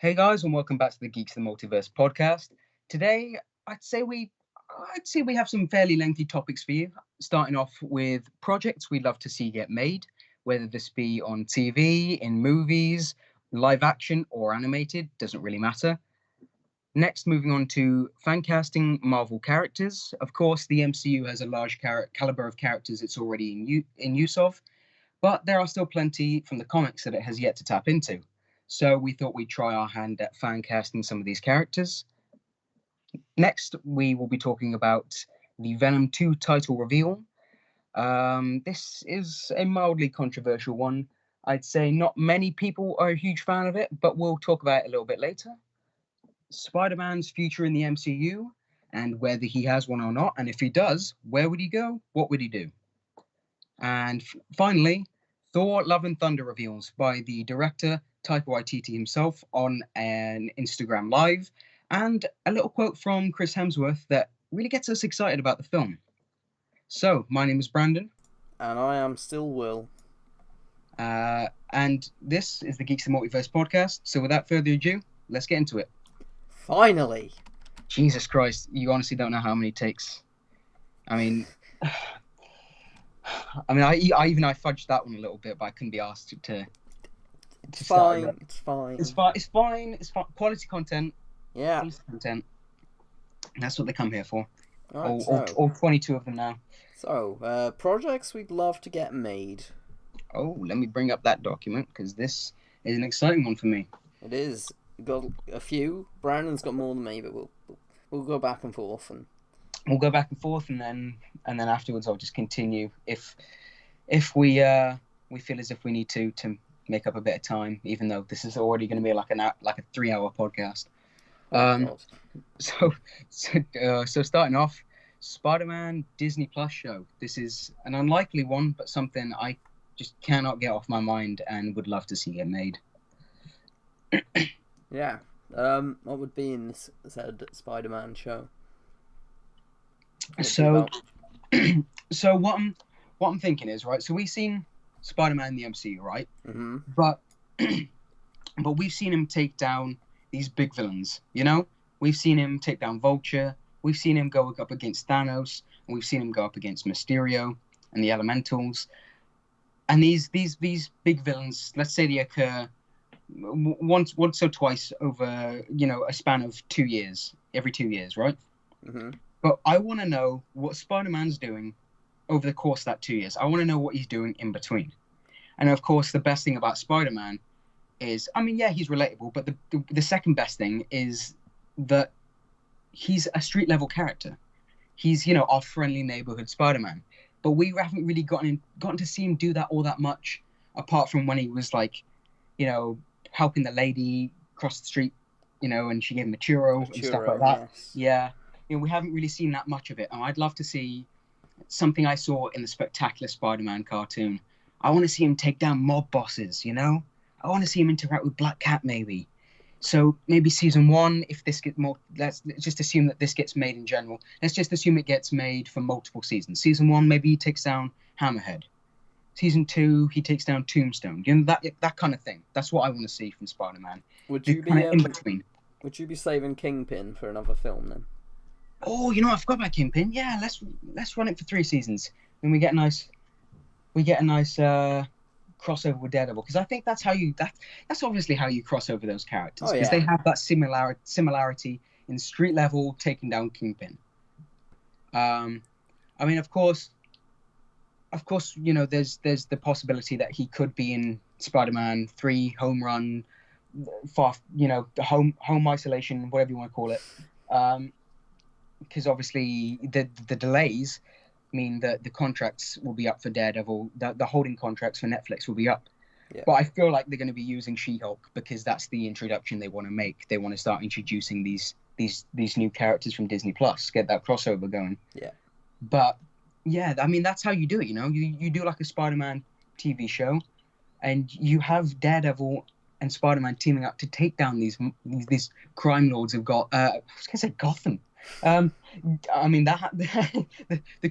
Hey guys, and welcome back to the Geeks of the Multiverse podcast. Today, I'd say we, I'd say we have some fairly lengthy topics for you. Starting off with projects we'd love to see get made, whether this be on TV, in movies, live action, or animated, doesn't really matter. Next, moving on to fan casting Marvel characters. Of course, the MCU has a large caliber of characters it's already in use of, but there are still plenty from the comics that it has yet to tap into. So we thought we'd try our hand at fan casting some of these characters. Next, we will be talking about the Venom 2 title reveal. This is a mildly controversial one. I'd say not many people are a huge fan of it, but we'll talk about it a little bit later. Spider Man's future in the MCU, and whether he has one or not, and if he does, where would he go? What would he do? And finally, Thor Love and Thunder reveals by the director Taika Waititi himself on an Instagram Live, and a little quote from Chris Hemsworth that really gets us excited about the film. So, my name is Brandon. And I am still Will. And this is the Geeks of the Multiverse podcast. So, without further ado, let's get into it. Finally! Jesus Christ, you honestly don't know how many takes. I mean, I fudged that one a little bit, but I couldn't be asked to It's fine. It's fine. It's fine. It's fine. Quality content. Yeah. Quality content. That's what they come here for. Right, all 22 of them now. So, projects we'd love to get made. Oh, let me bring up that document because this is an exciting one for me. It is. We've got a few. Brandon's got more than me, but we'll go back and forth and we'll go back and forth, and then afterwards I'll just continue if we feel as if we need to make up a bit of time, even though this is already going to be like a 3-hour podcast. So starting off, Spider-Man Disney Plus show. This is an unlikely one, but something I just cannot get off my mind and would love to see get made. Yeah. What would be in this said Spider-Man show? So what I'm thinking is, right, so we've seen Spider-Man in the MCU, right? Mm-hmm. But we've seen him take down these big villains, you know? We've seen him take down Vulture, we've seen him go up against Thanos, and we've seen him go up against Mysterio and the Elementals. And these big villains, let's say they occur once or twice over, a span of 2 years, every 2 years, right? Mm-hmm. But I want to know what Spider-Man's doing over the course of that 2 years. I want to know what he's doing in between. And of course, the best thing about Spider-Man is, he's relatable, but the second best thing is that he's a street level character. He's, our friendly neighborhood Spider-Man. But we haven't really gotten to see him do that all that much, apart from when he was like, helping the lady cross the street, and she gave him a churro and stuff like that. Yes. Yeah. We haven't really seen that much of it. And I'd love to see something I saw in the Spectacular Spider-Man cartoon. I want to see him take down mob bosses, I want to see him interact with Black Cat, maybe. So maybe season 1, if this gets more, let's just assume that this gets made in general. Let's just assume it gets made for multiple seasons. Season 1, maybe he takes down Hammerhead. Season 2, he takes down Tombstone. That kind of thing. That's what I want to see from Spider-Man. Would you be in between? Would you be saving Kingpin for another film then? Oh, I forgot about Kingpin. Yeah, let's run it for 3 seasons. Then we get a nice crossover with Daredevil, because I think that's obviously how you cross over those characters, because they have that similarity in street level taking down Kingpin. Of course, there's the possibility that he could be in Spider-Man 3 Home Run, home isolation, whatever you want to call it. Because obviously the delays mean that the contracts will be up for Daredevil. The holding contracts for Netflix will be up. Yeah. But I feel like they're going to be using She-Hulk because that's the introduction they want to make. They want to start introducing these new characters from Disney Plus, get that crossover going. Yeah. But yeah, that's how you do it. You do like a Spider-Man TV show, and you have Daredevil and Spider-Man teaming up to take down these crime lords who've got. I was going to say Gotham. The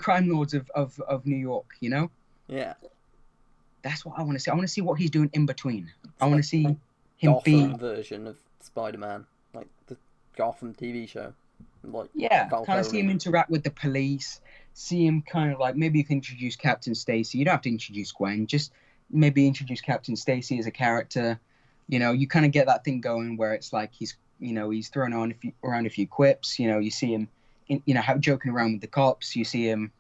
crime lords of New York. Yeah. That's what I want to see. I want to see what he's doing in between. I want to see him Gotham be, version of Spider-Man, like the Gotham TV show, like yeah, Val kind of see him Kilmer. interact with the police, see him kind of like, maybe you can introduce Captain Stacy. You don't have to introduce Gwen, just maybe introduce Captain Stacy as a character. You know, you kind of get that thing going where it's like he's throwing on around a few quips. You know, you see him, joking around with the cops. You see him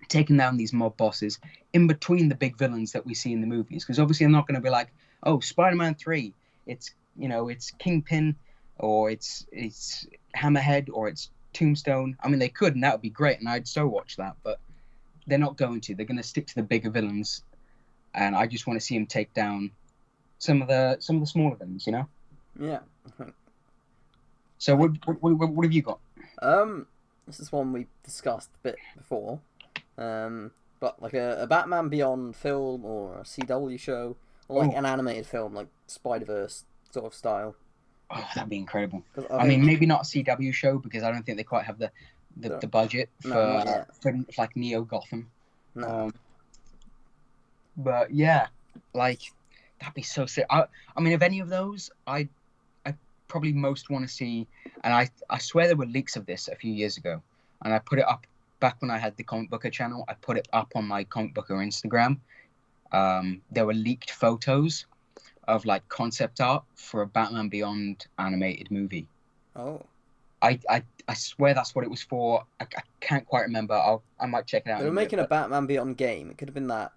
taking down these mob bosses in between the big villains that we see in the movies. Because obviously, I'm not going to be like, oh, Spider-Man 3, it's Kingpin, or it's Hammerhead, or it's Tombstone. I mean, they could, and that would be great, and I'd so watch that. But they're not going to. They're going to stick to the bigger villains, and I just want to see him take down some of the smaller villains. You know. Yeah. So what have you got? This is one we discussed a bit before. But like a Batman Beyond film or a CW show or like an animated film like Spider-Verse sort of style. Oh, that'd be incredible. I mean, maybe not a CW show because I don't think they quite have the budget for like Neo Gotham. No. But yeah, like that'd be so sick. I mean, of any of those, I probably most want to see, and I swear there were leaks of this a few years ago, and I put it up back when I had the Comic Booker channel. I put it up on my Comic Booker Instagram. There were leaked photos of like concept art for a Batman Beyond animated movie. Oh. I swear that's what it was for. I can't quite remember. I might check it out. They were making a Batman Beyond game. It could have been that.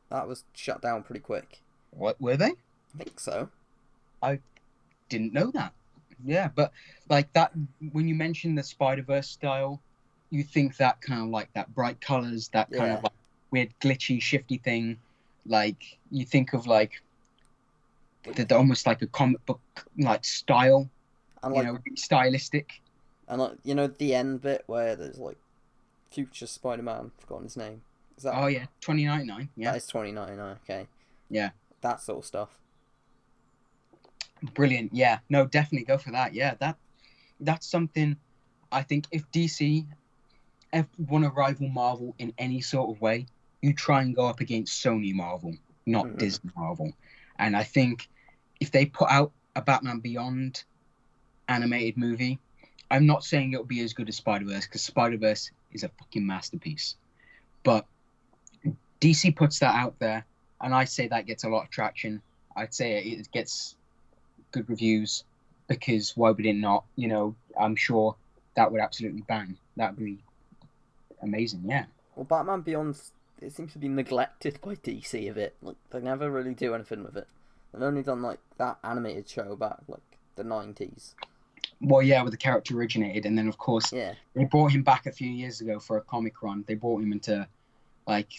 That was shut down pretty quick. What were they? I think so. I didn't know that. Yeah, but like that, when you mention the Spider-Verse style, you think that kind of like that bright colors, that kind of like weird glitchy, shifty thing. Like you think of like the almost like a comic book like style, and like, stylistic. And like the end bit where there's like future Spider-Man, forgotten his name. Is that? Oh yeah, 2099. Yeah, that is 2099. Okay. Yeah, that sort of stuff. Brilliant. Yeah, no, definitely go for that. Yeah, that's something. I think if DC want to rival Marvel in any sort of way, you try and go up against Sony Marvel, not Disney Marvel. And I think if they put out a Batman Beyond animated movie, I'm not saying it'll be as good as Spider-Verse, because Spider-Verse is a fucking masterpiece. But DC puts that out there, and I say that gets a lot of traction. I'd say it gets good reviews, because why would it not? I'm sure that would absolutely bang. That would be amazing, yeah. Well, Batman Beyond, it seems to be neglected by DC a bit. Like, they never really do anything with it. They've only done like that animated show back like the 90s. Well, yeah, where the character originated, and then of course they brought him back a few years ago for a comic run. They brought him into like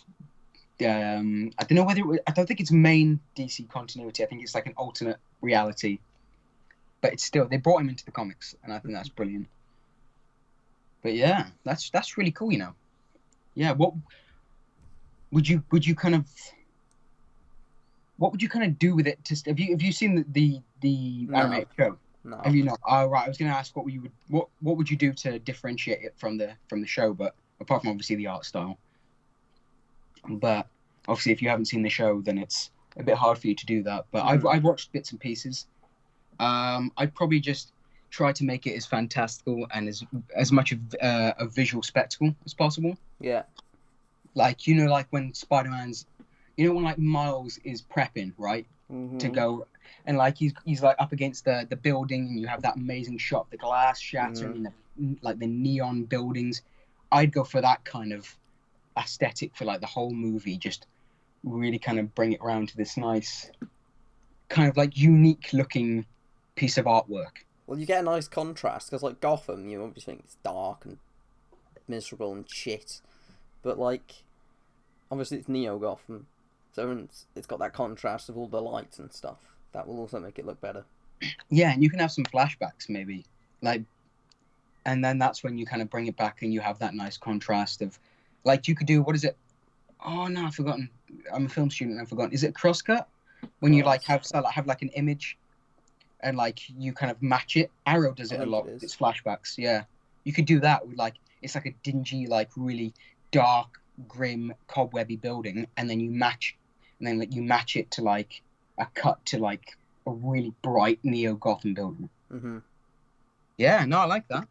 I don't know whether I don't think it's main DC continuity. I think it's like an alternate reality. But it's still, they brought him into the comics, and I think that's brilliant. But yeah, that's really cool, Yeah, what would you kind of do with it? Have you seen the animated show? No. Have you not? Oh right, I was going to ask what would you do to differentiate it from the show, but apart from obviously the art style. But obviously, if you haven't seen the show, then it's a bit hard for you to do that. But I've watched bits and pieces. I'd probably just try to make it as fantastical and as much of a visual spectacle as possible. Yeah. Like, like when Spider-Man's, when like Miles is prepping, right, to go, and like he's like up against the building, and you have that amazing shot of the glass shattering, and the neon buildings. I'd go for that kind of aesthetic for like the whole movie, just really kind of bring it around to this nice, kind of like unique looking piece of artwork. Well, you get a nice contrast, because like Gotham, you obviously think it's dark and miserable and shit, but like obviously it's Neo Gotham, so it's got that contrast of all the lights and stuff. That will also make it look better. Yeah, and you can have some flashbacks maybe, like, and then that's when you kind of bring it back and you have that nice contrast of, like, you could do, what is it? Oh no, I've forgotten. I'm a film student. I've forgotten. Is it crosscut? When you like have like an image, and like you kind of match it. Arrow does it a lot. It's flashbacks. Yeah, you could do that with like, it's like a dingy, like really dark, grim, cobwebby building, and then you match it to like a cut to like a really bright Neo Gotham building. Mm-hmm. Yeah, no, I like that.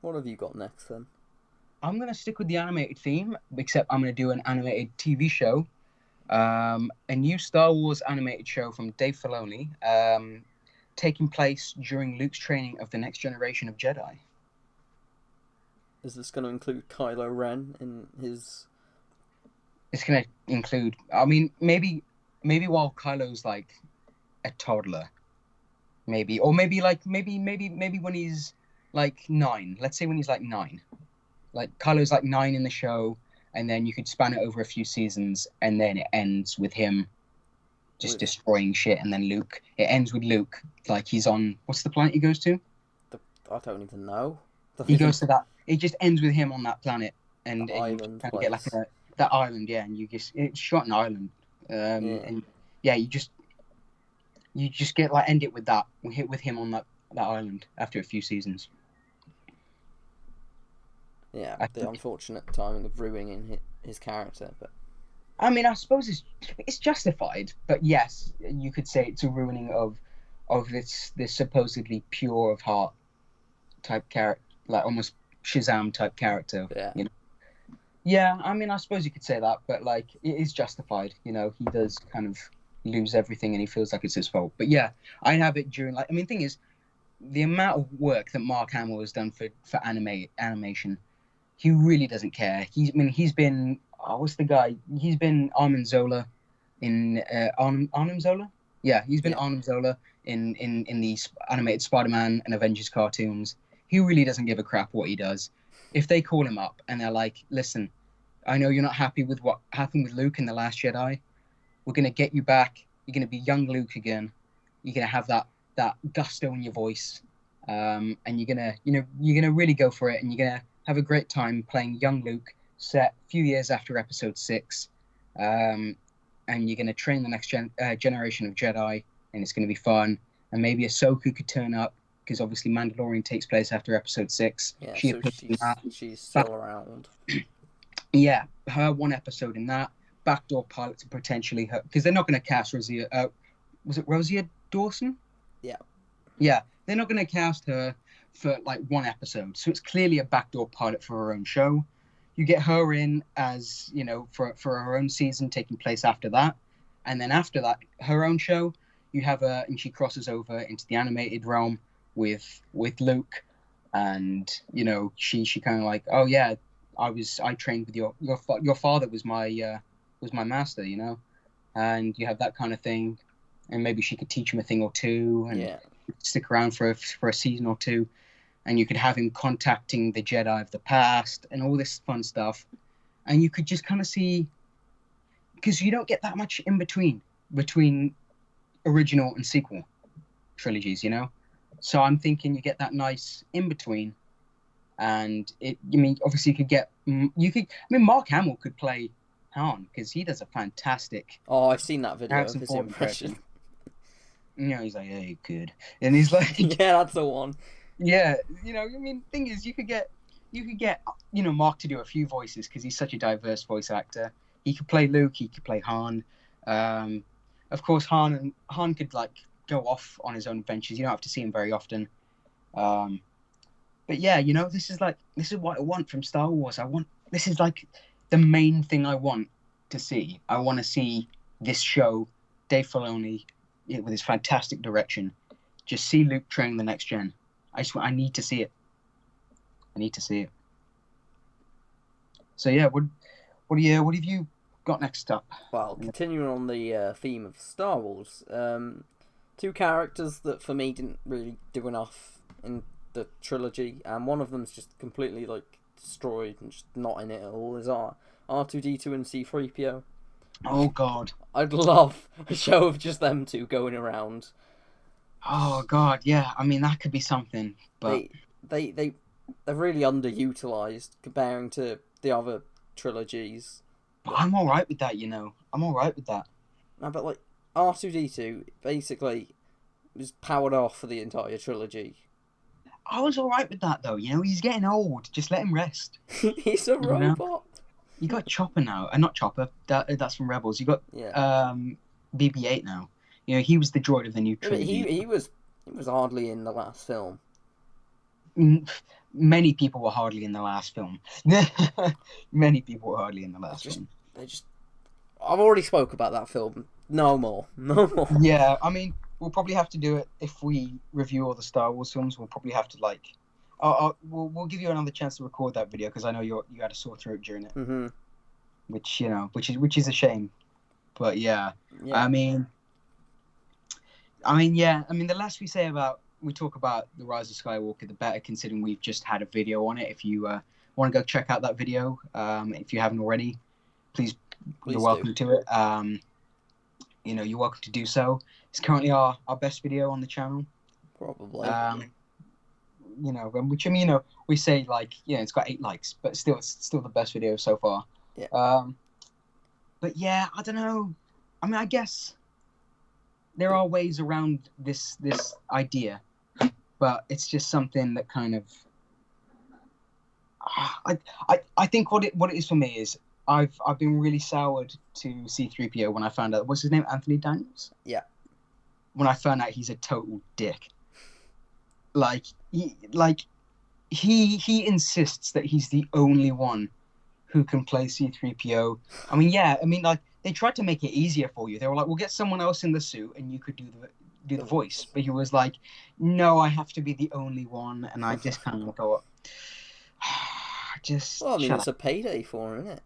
What have you got next then? I'm gonna stick with the animated theme, except I'm gonna do an animated TV show. A new Star Wars animated show from Dave Filoni, taking place during Luke's training of the next generation of Jedi. Is this going to include Kylo Ren in his? It's gonna include. I mean, maybe while Kylo's like a toddler, maybe, or maybe when he's like 9. Let's say when he's like 9. Like Kylo's like 9 in the show, and then you could span it over a few seasons, and then it ends with him just destroying shit, and then Luke. It ends with Luke like he's on what's the planet he goes to? I don't even know. He goes to that. It just ends with him on that planet, and island you place. get like that island, yeah. And it's shot an island, and yeah, you just get like end it with that. We hit with him on that island after a few seasons. Yeah, the unfortunate timing of ruining his character, but I mean, I suppose it's justified, but yes, you could say it's a ruining of this supposedly pure of heart type character, like almost Shazam type character. Yeah. You know? Yeah, I mean, I suppose you could say that, but like it is justified. You know, he does kind of lose everything, and he feels like it's his fault. But yeah, I have it during like. I mean, the thing is, the amount of work that Mark Hamill has done for animation, he really doesn't care. He's been what's the guy? He's been Arnim Zola in Arnim Zola. Yeah, he's been Arnim Zola in the animated Spider-Man and Avengers cartoons. He really doesn't give a crap what he does. If they call him up and they're like, "Listen, I know you're not happy with what happened with Luke in The Last Jedi. We're gonna get you back. You're gonna be young Luke again. You're gonna have that gusto in your voice, and you're gonna really go for it, and you're gonna have a great time playing young Luke, set a few years after Episode 6, and you're gonna train the next generation of Jedi, and it's gonna be fun. And maybe Ahsoka could turn up because obviously Mandalorian takes place after Episode 6. Yeah, she's still around. Yeah, her one episode in that backdoor pilot to potentially her because they're not going to cast Rosia. Was it Rosia Dawson? Yeah, they're not going to cast her for like one episode, so it's clearly a backdoor pilot for her own show. You get her in as for her own season taking place after that, and then after that, her own show. You have her, and she crosses over into the animated realm with Luke, and she kind of like, oh yeah, I trained with your father was my master, and you have that kind of thing, and maybe she could teach him a thing or two, and stick around for a season or two, and you could have him contacting the Jedi of the past and all this fun stuff, and you could just kind of see, because you don't get that much in between original and sequel trilogies, so I'm thinking you get that nice in between, and obviously Mark Hamill could play Han because he does a fantastic. Oh, I've seen that video of his impression. He's like, yeah, you could, and he's like, yeah, that's the one. Yeah, thing is, you could get Mark to do a few voices because he's such a diverse voice actor. He could play Luke, he could play Han. Of course, Han could like go off on his own adventures. You don't have to see him very often. But yeah, this is what I want from Star Wars. This is like the main thing I want to see. I want to see this show, Dave Filoni, with his fantastic direction, just see Luke train the next gen. I need to see it. I need to see it. So yeah, what have you got next up? Well, continuing on the theme of Star Wars, two characters that for me didn't really do enough in the trilogy, and one of them's just completely like destroyed and just not in it at all, is R2D2 and C3PO. Oh god, I'd love a show of just them two going around. Oh god, yeah. I mean, that could be something, but they're really underutilized comparing to the other trilogies. But I'm all right with that, I'm all right with that. No, but like R2D2 basically was powered off for the entire trilogy. I was all right with that though. He's getting old. Just let him rest. He's a robot. You got Chopper now. Not Chopper. That's from Rebels. You got BB-8 now. You know, he was the droid of the new Yeah, but trilogy. he was hardly in the last film. Many people were hardly in the last film. Many people were hardly in the last film. They just. I've already spoke about that film. No more. No more. Yeah, I mean, we'll probably have to do it if we review all the Star Wars films. We'll probably have to like, we'll give you another chance to record that video because I know you had a sore throat during it, Mm-hmm. which is a shame. But yeah, Yeah. I mean, the less we talk about the Rise of Skywalker, the better. Considering we've just had a video on it. If you want to go check out that video, if you haven't already, please you're welcome to it. You're welcome to do so. It's currently our best video on the channel. Probably. Which we say like, it's got 8 likes, but still, it's still the best video so far. Yeah. But yeah, I don't know. I mean, I guess there are ways around this idea, but it's just something that kind of. I think what it is for me is I've been really soured to C-3PO when I found out, what's his name, Anthony Daniels? Yeah. When I found out he's a total dick. He insists that he's the only one who can play C-3PO. I mean, like, they tried to make it easier for you. They were like, we'll get someone else in the suit and you could do the voice. But he was like, no, I have to be the only one. And I just kind of go, it's a payday for him, isn't it?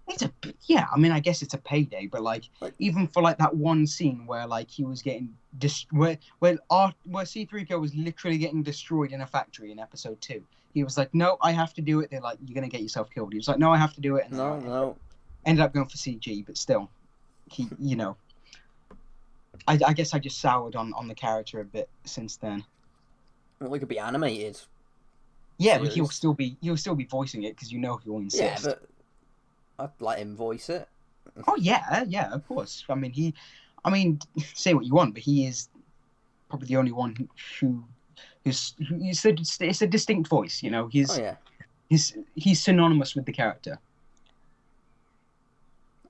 I guess it's a payday, but like even for like that one scene where like he was getting where C-3PO was literally getting destroyed in a factory in episode 2. He was like, no, I have to do it. They're like, you're gonna get yourself killed. He was like, no, I have to do it. And no. Ended up going for CG, but still, he, I guess I just soured on the character a bit since then. Well, it could be animated. Yeah, series. But he'll still be voicing it because he'll insist. Yeah, but I'd let him voice it. Oh yeah, of course. I mean, say what you want, but he is probably the only one it's a distinct voice. He's synonymous with the character.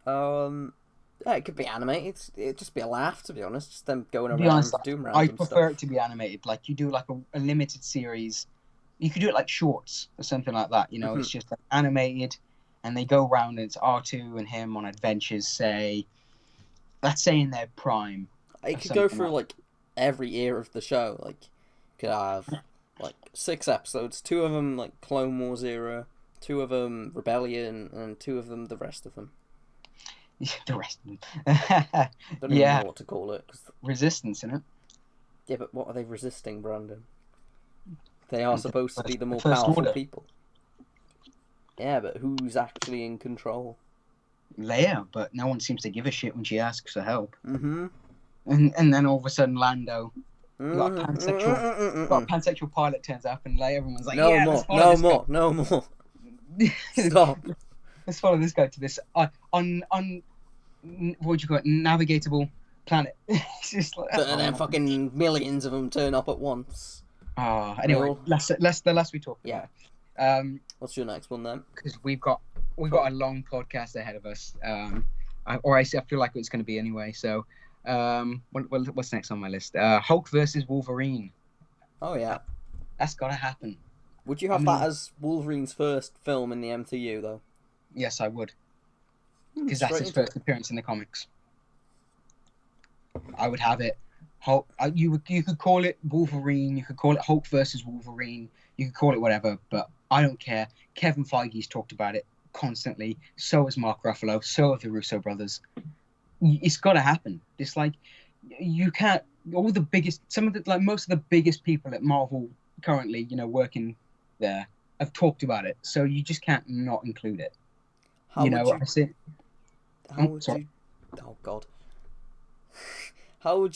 Yeah, it could be animated. It'd just be a laugh, to be honest. Just them going around doing random I prefer stuff. it to be animated. Like you do like a limited series. You could do it like shorts or something like that. It's just like animated, and they go around and it's R2 and him on adventures. Let's say in their prime. It could go through like every year of the show. Like, you could have like 6 episodes. 2 of them like Clone Wars era, 2 of them Rebellion, and 2 of them the rest of them. The rest of them. Don't even know what to call it. Resistance, isn't it? Yeah, but what are they resisting, Brandon? They are supposed to be the more powerful people. Yeah, but who's actually in control? Leia, but no one seems to give a shit when she asks for help. Mm-hmm. And then all of a sudden, Lando, got a pansexual pilot turns up, and everyone's like, no more. Stop. Let's follow this guy to this what would you call it, navigatable planet. It's just like, and then fucking millions of them turn up at once. Anyway, the less we talk about. Yeah. What's your next one then? Because we've got a long podcast ahead of us. I feel like it's going to be anyway. So, what's next on my list? Hulk versus Wolverine. Oh yeah, that's got to happen. Would you have that as Wolverine's first film in the MCU though? Yes, I would. Because that's his first appearance in the comics. I would have it. Hulk. You could call it Wolverine. You could call it Hulk versus Wolverine. You could call it whatever, but I don't care. Kevin Feige's talked about it constantly. So has Mark Ruffalo. So have the Russo brothers. It's got to happen. It's like you can't. Most of the biggest people at Marvel currently, working there, have talked about it. So you just can't not include it. How would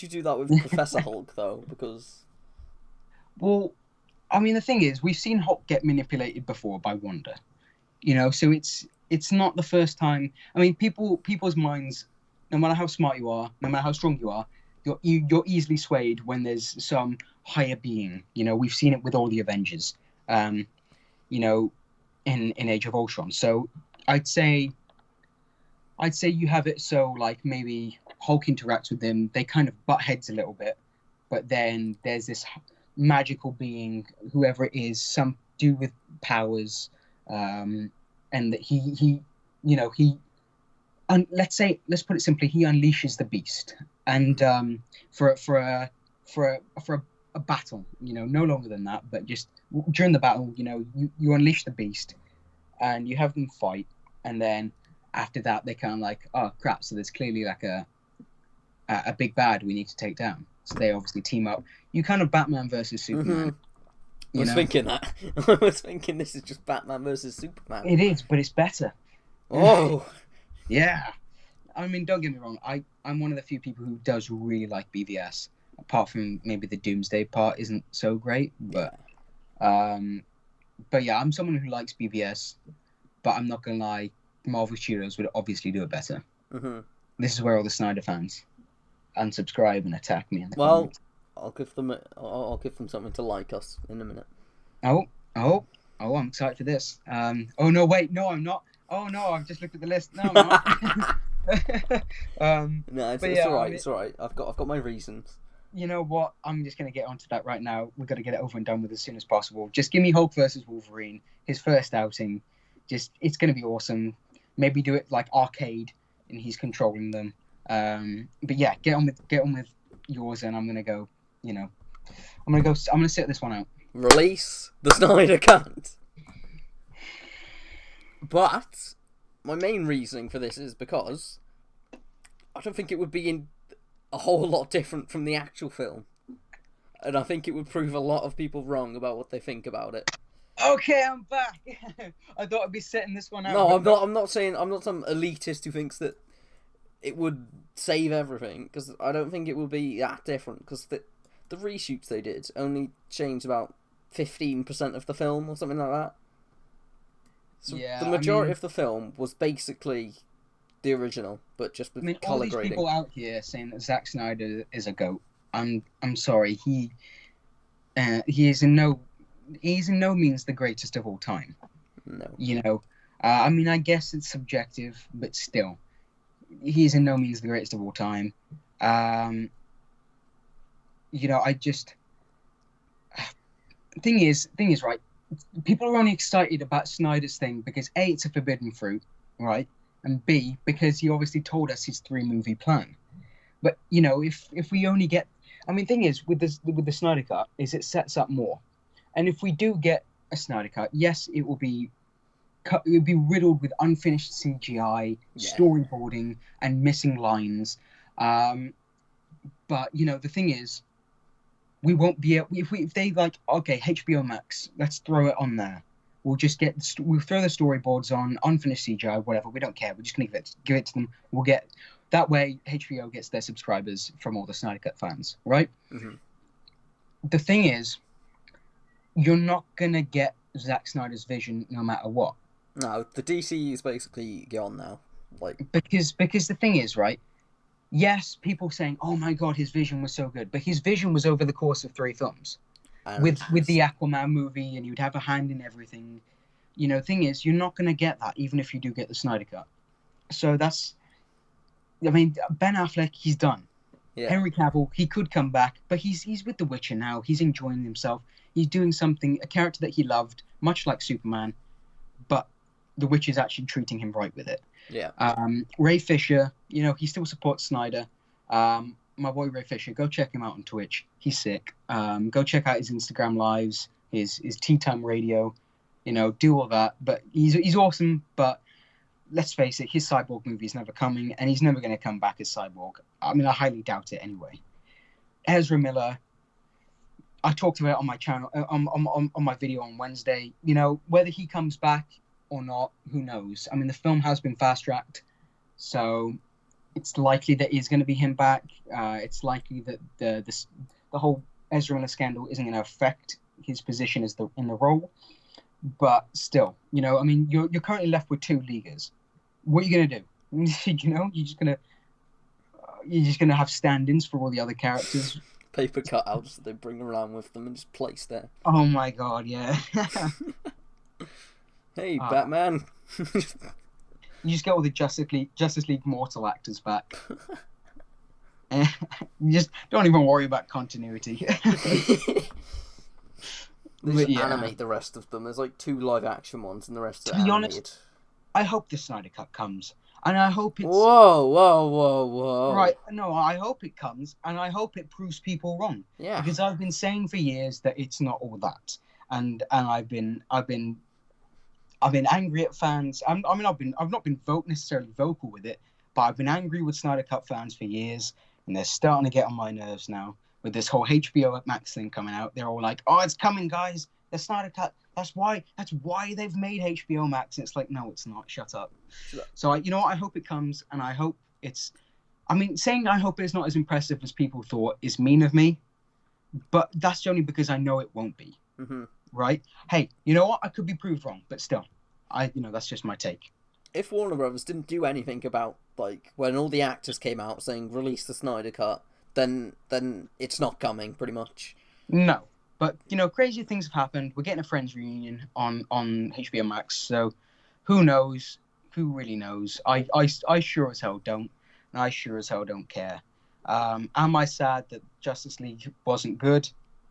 you do that with Professor Hulk though? Because, well, I mean, the thing is, we've seen Hulk get manipulated before by Wanda. So it's not the first time. I mean, people's minds, no matter how smart you are, no matter how strong you are, you're easily swayed when there's some higher being. We've seen it with all the Avengers. In Age of Ultron. So I'd say you have it so like maybe Hulk interacts with him. They kind of butt heads a little bit, but then there's this magical being, whoever it is, some dude with powers, and that he you know he let's put it simply, he unleashes the beast, and for a battle, no longer than that, but just during the battle, you unleash the beast, and you have them fight, and then after that they kind of like, oh crap, so there's clearly like a big bad we need to take down. So they obviously team up. You kind of Batman versus Superman. I was thinking that. I was thinking this is just Batman versus Superman. It is, but it's better. Oh. Yeah. I mean, don't get me wrong. I'm one of the few people who does really like BVS. Apart from maybe the Doomsday part isn't so great, but yeah, I'm someone who likes BVS, but I'm not gonna lie, Marvel Studios would obviously do it better. Mm-hmm. This is where all the Snyder fans unsubscribe and attack me in the comments. I'll give them something to like us in a minute. Oh, I'm excited for this. Oh no, wait, no, I'm not. Oh no, I've just looked at the list. No, I'm not. No, it's all right. It's all right. I've got my reasons. You know what? I'm just gonna get onto that right now. We've got to get it over and done with as soon as possible. Just give me Hulk versus Wolverine, his first outing. It's gonna be awesome. Maybe do it like arcade, and he's controlling them. But yeah, get on with yours, and I'm gonna go. I'm gonna sit this one out. Release the Snyder Cut. But my main reasoning for this is because I don't think it would be a whole lot different from the actual film, and I think it would prove a lot of people wrong about what they think about it. Okay, I'm back. I thought I'd be setting this one out. No, I'm not. I'm not saying I'm not some elitist who thinks that it would save everything, because I don't think it will be that different. Because the reshoots they did only changed about 15% of the film or something like that. So yeah, the majority of the film was basically the original, but just with color all these grading. People out here saying that Zack Snyder is a goat. I'm sorry. He is in no means the greatest of all time. No. I mean, I guess it's subjective, but still, he is in no means the greatest of all time. I just thing is right. People are only excited about Snyder's thing because A, it's a forbidden fruit, right? And B, because he obviously told us his 3-movie plan. But if we only get, thing is with the Snyder Cut is it sets up more, and if we do get a Snyder Cut, yes, it will be riddled with unfinished CGI, storyboarding, and missing lines. But the thing is, we won't be able, if they like, okay, HBO Max, let's throw it on there. We'll just we'll throw the storyboards on, unfinished CGI, whatever. We don't care. We're just gonna give it to them. We'll get that way. HBO gets their subscribers from all the Snyder Cut fans, right? Mm-hmm. The thing is, you're not gonna get Zack Snyder's vision no matter what. No, the DC is basically gone now. Because the thing is, right? Yes, people saying, "Oh my God, his vision was so good," but his vision was over the course of 3 films. With the Aquaman movie, and you'd have a hand in everything. Thing is, you're not going to get that, even if you do get the Snyder Cut. So Ben Affleck, he's done. Yeah. Henry Cavill, he could come back, but he's with The Witcher now. He's enjoying himself. He's doing a character that he loved, much like Superman, but The Witcher's actually treating him right with it. Yeah. Ray Fisher, he still supports Snyder. My boy Ray Fisher, go check him out on Twitch. He's sick. Go check out his Instagram lives, his Tea Time Radio. Do all that. But he's awesome. But let's face it, his Cyborg movie is never coming, and he's never going to come back as Cyborg. I highly doubt it anyway. Ezra Miller, I talked about it on my channel, on my video on Wednesday. Whether he comes back or not, who knows? The film has been fast-tracked, so it's likely that he's going to be him back. It's likely that the whole Ezra Miller scandal isn't going to affect his position in the role. But still, you're currently left with 2 leaguers. What are you going to do? You're just gonna have stand-ins for all the other characters. Paper cutouts that they bring around with them and just place there. Oh my God, yeah. Hey, Batman. You just get all the Justice League mortal actors back. Just don't even worry about continuity. They But just yeah, animate the rest of them. There's like 2 live action ones, and the rest to are be honest, animated. I hope the Snyder Cut comes, and I hope it's Whoa, whoa, whoa, whoa! right. No, I hope it comes, and I hope it proves people wrong. Yeah, Because I've been saying for years that it's not all that, and I've been angry at fans. I mean, I've not been necessarily vocal with it, but I've been angry with Snyder Cut fans for years, and they're starting to get on my nerves now with this whole HBO Max thing coming out. They're all like, "Oh, it's coming, guys! The Snyder Cut. That's why they've made HBO Max." And it's like, no, it's not. Shut up. So you know what? I hope it comes, and I hope it's. I mean, saying I hope it's not as impressive as people thought is mean of me, but that's only because I know it won't be. mm-hmm. Right? Hey, you know what? I could be proved wrong, but still, that's just my take. If Warner Brothers didn't do anything about like when all the actors came out saying release the Snyder Cut, then it's not coming, pretty much. No, but crazy things have happened. We're getting a Friends reunion on HBO Max, so who knows? Who really knows? I sure as hell don't, and I sure as hell don't care. Am I sad that Justice League wasn't good?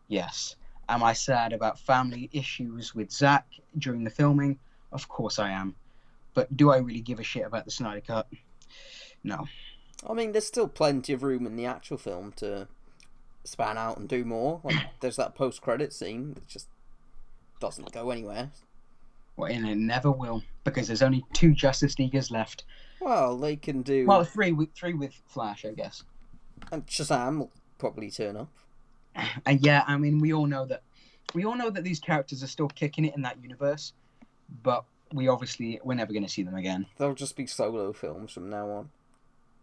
Yes. Am I sad about family issues with Zack during the filming? Of course I am. But do I really give a shit about the Snyder Cut? No. I mean, there's still plenty of room in the actual film to span out and do more. Like, there's that post-credit scene that just doesn't go anywhere. Well, and it never will, because there's only 2 Justice Leaguers left. Well, they can do. Well, three with Flash, I guess. And Shazam will probably turn up. And yeah, I mean, we all know that these characters are still kicking it in that universe, but we're never going to see them again. They'll just be solo films from now on.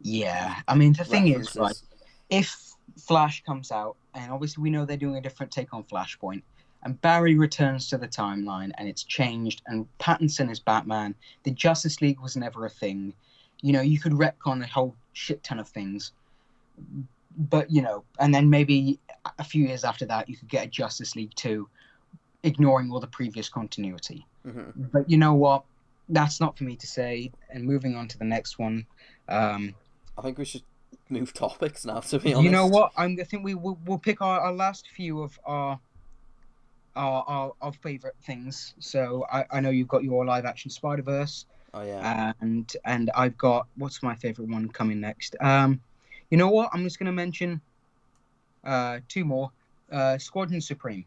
Yeah, I mean, the thing is, References. right, if Flash comes out, and obviously we know they're doing a different take on Flashpoint, and Barry returns to the timeline, and it's changed, and Pattinson is Batman, the Justice League was never a thing. You could retcon a whole shit ton of things, but and then maybe a few years after that, you could get a Justice League 2, ignoring all the previous continuity. Mm-hmm. But you know what? That's not for me to say. And moving on to the next one. I think we should move topics now, to be honest. You know what? I think we'll pick our last few of our favorite things. So I know you've got your live action Spider-Verse. Oh yeah. And I've got, what's my favorite one coming next? You know what? I'm just gonna mention 2 more. Squadron Supreme.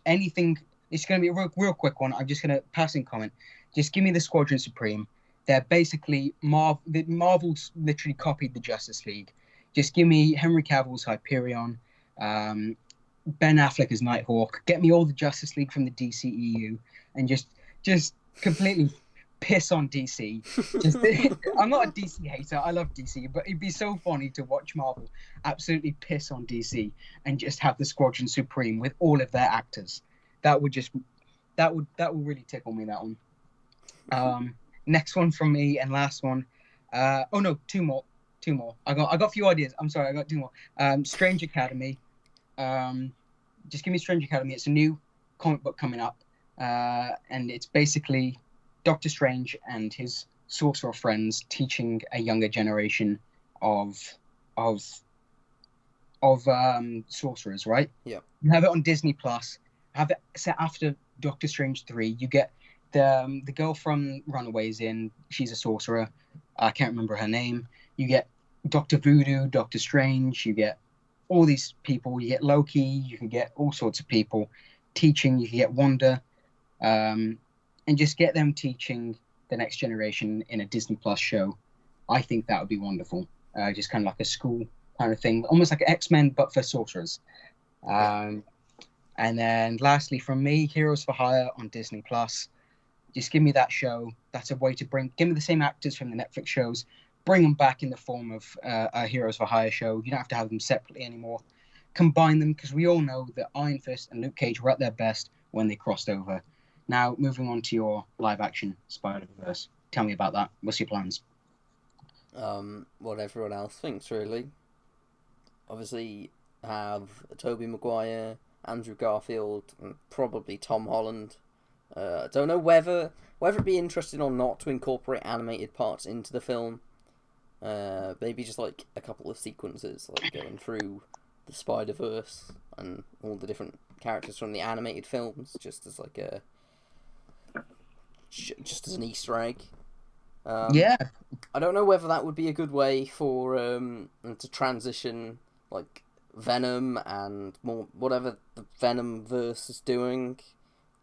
Anything. It's gonna be a real quick one. I'm just gonna passing comment. Just give me the Squadron Supreme. They're basically Marvel's literally copied the Justice League. Just give me Henry Cavill's Hyperion, Ben Affleck as Nighthawk. Get me all the Justice League from the DCEU, and just completely piss on DC. I'm not a DC hater. I love DC, but it'd be so funny to watch Marvel absolutely piss on DC and just have the Squadron Supreme with all of their actors. That would really tickle me. That one. Next one from me and last one. Oh no, two more. I got a few ideas. I'm sorry, I got 2 more. Strange Academy. Just give me Strange Academy. It's a new comic book coming up, and it's basically Doctor Strange and his sorcerer friends teaching a younger generation of sorcerers. Right? Yeah. You have it on Disney Plus. Have it set after Doctor Strange 3. You get the girl from Runaways in. She's a sorcerer. I can't remember her name. You get Dr. Voodoo, Doctor Strange. You get all these people. You get Loki. You can get all sorts of people teaching. You can get Wanda, and just get them teaching the next generation in a Disney Plus show. I think that would be wonderful. Just kind of like a school kind of thing, almost like X-Men but for sorcerers. And then lastly from me, Heroes for Hire on Disney Plus. Just give me that show. That's a way to give me the same actors from the Netflix shows, bring them back in the form of a Heroes for Hire show. You don't have to have them separately anymore. Combine them, because we all know that Iron Fist and Luke Cage were at their best when they crossed over. Now, moving on to your live-action Spider-Verse. Tell me about that. What's your plans? What everyone else thinks, really. Obviously, have Tobey Maguire, Andrew Garfield, and probably Tom Holland. I don't know whether it'd be interesting or not to incorporate animated parts into the film. Maybe just like a couple of sequences, like going through the Spider-Verse and all the different characters from the animated films, just as like just as an Easter egg. Yeah. I don't know whether that would be a good way for to transition like Venom and more whatever the Venom verse is doing,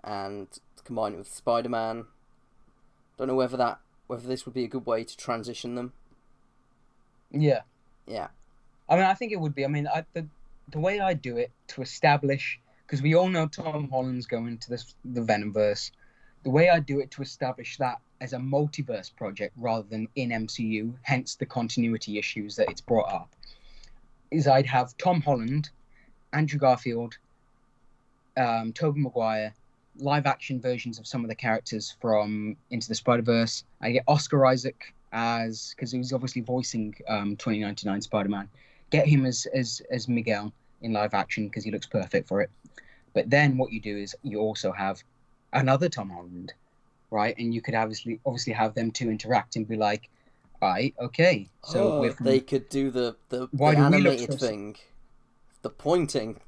and combine it with Spider-Man. Don't know whether this would be a good way to transition them. Yeah. Yeah. I mean, I think it would be. I mean, the way I do it to establish, because we all know Tom Holland's going to the Venomverse. The way I do it to establish that as a multiverse project rather than in MCU, hence the continuity issues that it's brought up, is I'd have Tom Holland, Andrew Garfield, Tobey Maguire, live action versions of some of the characters from Into the Spider-Verse. I get Oscar Isaac because he was obviously voicing 2099 Spider-Man. Get him as Miguel in live action because he looks perfect for it. But then what you do is you also have another Tom Holland, right? And you could obviously have them two interact and be like, right, okay. So they could do the why do we look animated so thing, the pointing.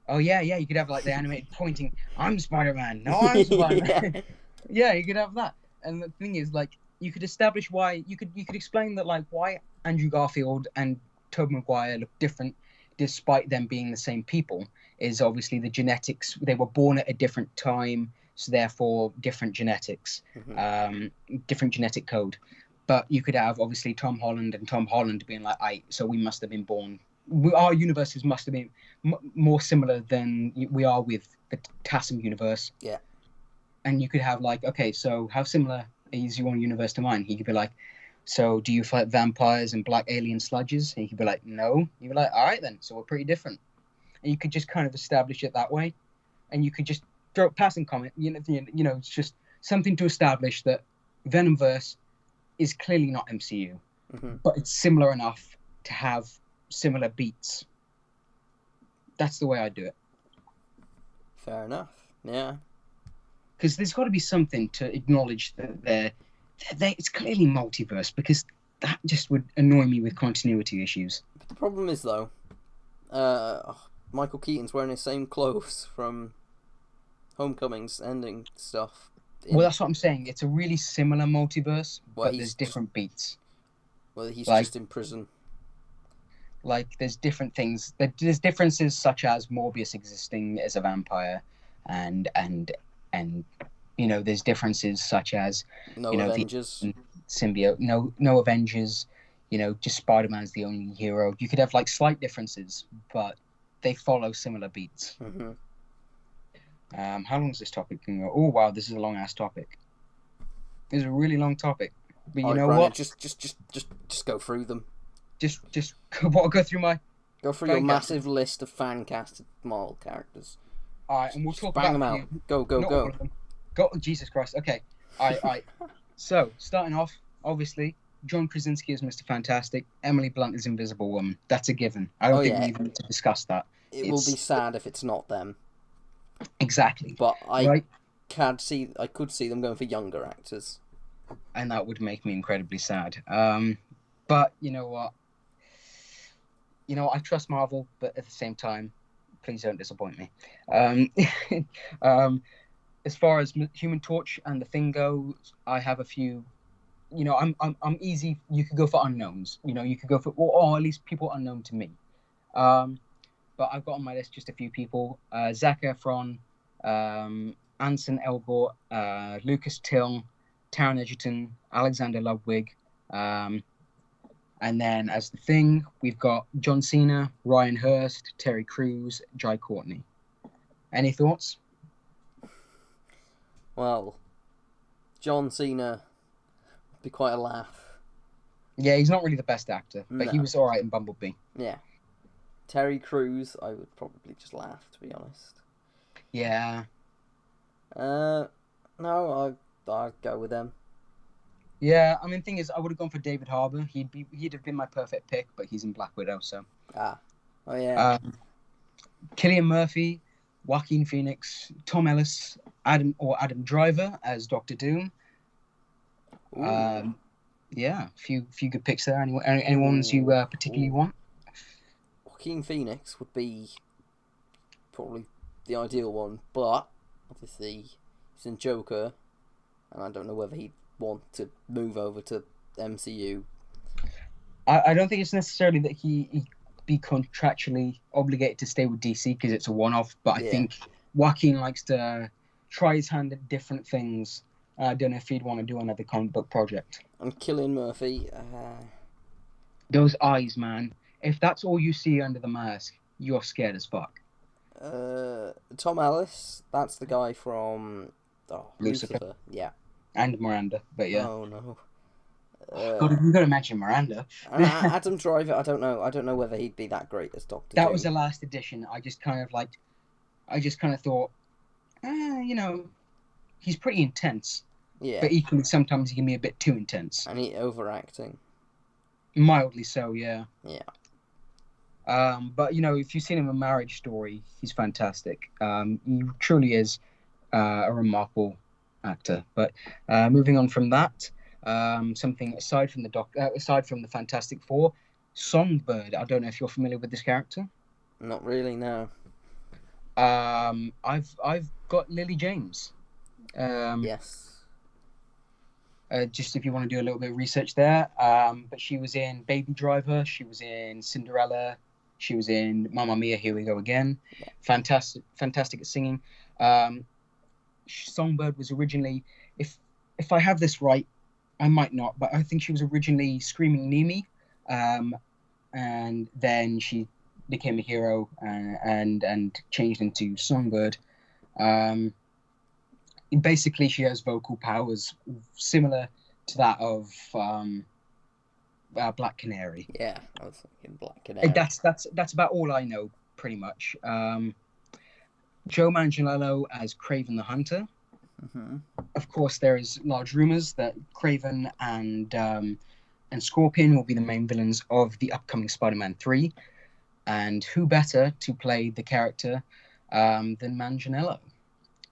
Oh yeah, you could have like the animated pointing. I'm Spider-Man. No, I'm Spider-Man. Yeah, you could have that. And the thing is, like, you could establish why. You could explain that, like, why Andrew Garfield and Tobey Maguire look different, despite them being the same people. Is obviously the genetics. They were born at a different time, so therefore different genetics, different genetic code. But you could have obviously Tom Holland and Tom Holland being like, so we must have been born. Our universes must have been more similar than we are with the TASM universe. Yeah. And you could have like, okay, so how similar is your universe to mine? He could be like, so do you fight vampires and black alien sludges? And he could be like, no. You'd be like, all right then, so we're pretty different. And you could just kind of establish it that way. And you could just throw a passing comment. You know, it's just something to establish that Venomverse is clearly not MCU, but it's similar enough to have similar beats. That's the way I do it. Fair enough. Yeah. Because there's got to be something to acknowledge that it's clearly multiverse, because that just would annoy me with continuity issues. But the problem is, though, Michael Keaton's wearing his same clothes from Homecoming's ending stuff. Well, that's what I'm saying. It's a really similar multiverse, but there's different beats. Well, he's just in prison. Like, there's different things. There's differences such as Morbius existing as a vampire, and you know, there's differences such as Avengers, the symbiote. No Avengers. You know, just Spider-Man's the only hero. You could have like slight differences, but they follow similar beats. How long is this topic going to go? Oh wow, this is a long ass topic. This is a really long topic. But you know Brandon, what? Just go through them. Just go through my. Go through your massive list of fan-casted Marvel characters. All right, and we'll talk bang about them out. Go. Go! Jesus Christ. Okay. All right. So starting off, obviously, John Krasinski is Mr. Fantastic. Emily Blunt is Invisible Woman. That's a given. I don't think we even need to discuss that. It will be sad if it's not them. Exactly. But I could see them going for younger actors. And that would make me incredibly sad. But you know what? I trust Marvel, but at the same time, please don't disappoint me. As far as Human Torch and The Thing go, I have a few. I'm easy. You could go for unknowns. You could go for, or at least people unknown to me. But I've got on my list just a few people: Zac Efron, Anson Elgort, Lucas Till, Taron Egerton, Alexander Ludwig. And then as The Thing, we've got John Cena, Ryan Hurst, Terry Crews, Jai Courtney. Any thoughts? Well, John Cena would be quite a laugh. Yeah, he's not really the best actor, but he was all right in Bumblebee. Yeah. Terry Crews, I would probably just laugh, to be honest. Yeah. No, I'd go with them. Yeah, I mean, the thing is, I would have gone for David Harbour. He'd have been my perfect pick, but he's in Black Widow, so. Oh yeah. Cillian Murphy, Joaquin Phoenix, Tom Ellis, Adam Driver as Doctor Doom. Yeah, few good picks there. Any ones you particularly want? Joaquin Phoenix would be probably the ideal one, but obviously he's in Joker, and I don't know whether he'd want to move over to MCU. I don't think it's necessarily that he be contractually obligated to stay with DC because it's a one-off, but I think Joaquin likes to try his hand at different things. I don't know if he'd want to do another comic book project. And Cillian Murphy, Those eyes, man. If that's all you see under the mask, you're scared as fuck. Tom Ellis, that's the guy from Lucifer. Yeah. And Miranda, but yeah. Oh no. God, you got to mention Miranda. Adam Driver, I don't know whether he'd be that great as Doctor Doom. That was the last edition. I just kind of thought, he's pretty intense. Yeah. But equally, sometimes he can be a bit too intense. And he overacting. Mildly so, yeah. Yeah. But if you've seen him in Marriage Story, he's fantastic. He truly is a remarkable actor. But moving on from that, something aside from the Fantastic Four, Songbird. I don't know if you're familiar with this character. Not really, no. I've got Lily James. Yes. Just if you want to do a little bit of research there. But she was in Baby Driver. She was in Cinderella. She was in Mamma Mia, Here We Go Again. Yeah. Fantastic at singing. Songbird was originally, if I have this right, I might not, but I think she was originally Screaming Nemi, and then she became a hero and changed into Songbird. Basically, she has vocal powers similar to that of Black Canary. Yeah, I was thinking Black Canary. That's about all I know, pretty much. Joe Manganiello as Kraven the Hunter. Mm-hmm. Of course, there is large rumors that Kraven and Scorpion will be the main villains of the upcoming Spider-Man 3. And who better to play the character than Manganiello?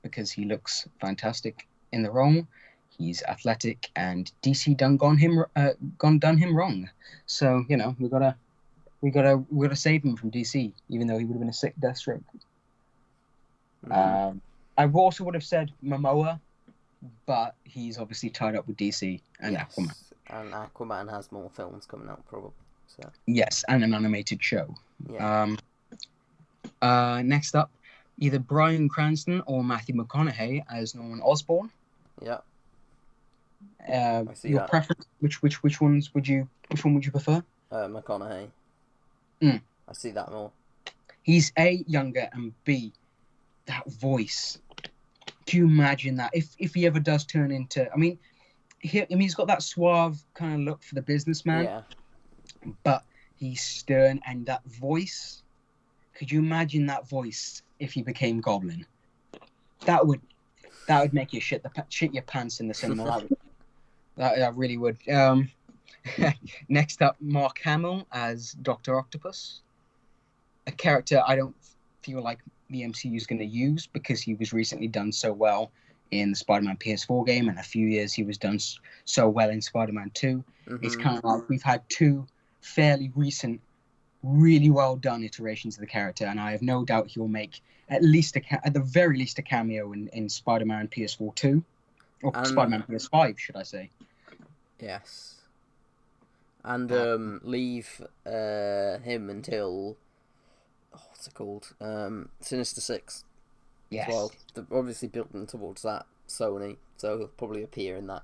Because he looks fantastic in the role. He's athletic, and DC done him wrong. So we gotta save him from DC, even though he would have been a sick Deathstroke. Mm-hmm. I also would have said Momoa, but he's obviously tied up with DC and Aquaman. And Aquaman has more films coming out, probably. So. Yes, and an animated show. Yeah. Next up, either Bryan Cranston or Matthew McConaughey as Norman Osborn. Yeah. Your preference? Which one would you prefer? McConaughey. I see that more. He's A, younger, and B, that voice. Can you imagine that? If he ever does turn into, he's got that suave kind of look for the businessman. Yeah. But he's stern, and that voice. Could you imagine that voice if he became Goblin? That would make you shit your pants in the cinema. that really would. Next up, Mark Hamill as Dr. Octopus, a character I don't feel like the MCU is going to use because he was recently done so well in the Spider-Man PS4 game, and a few years he was done so well in Spider-Man 2. Mm-hmm. It's kind of like we've had two fairly recent, really well done iterations of the character, and I have no doubt he'll make at the very least a cameo in Spider-Man PS4 2, or Spider-Man PS5, should I say? Yes. And leave him until what's it called? Sinister Six. Yes. Well, they're obviously building towards that, Sony, so he'll probably appear in that.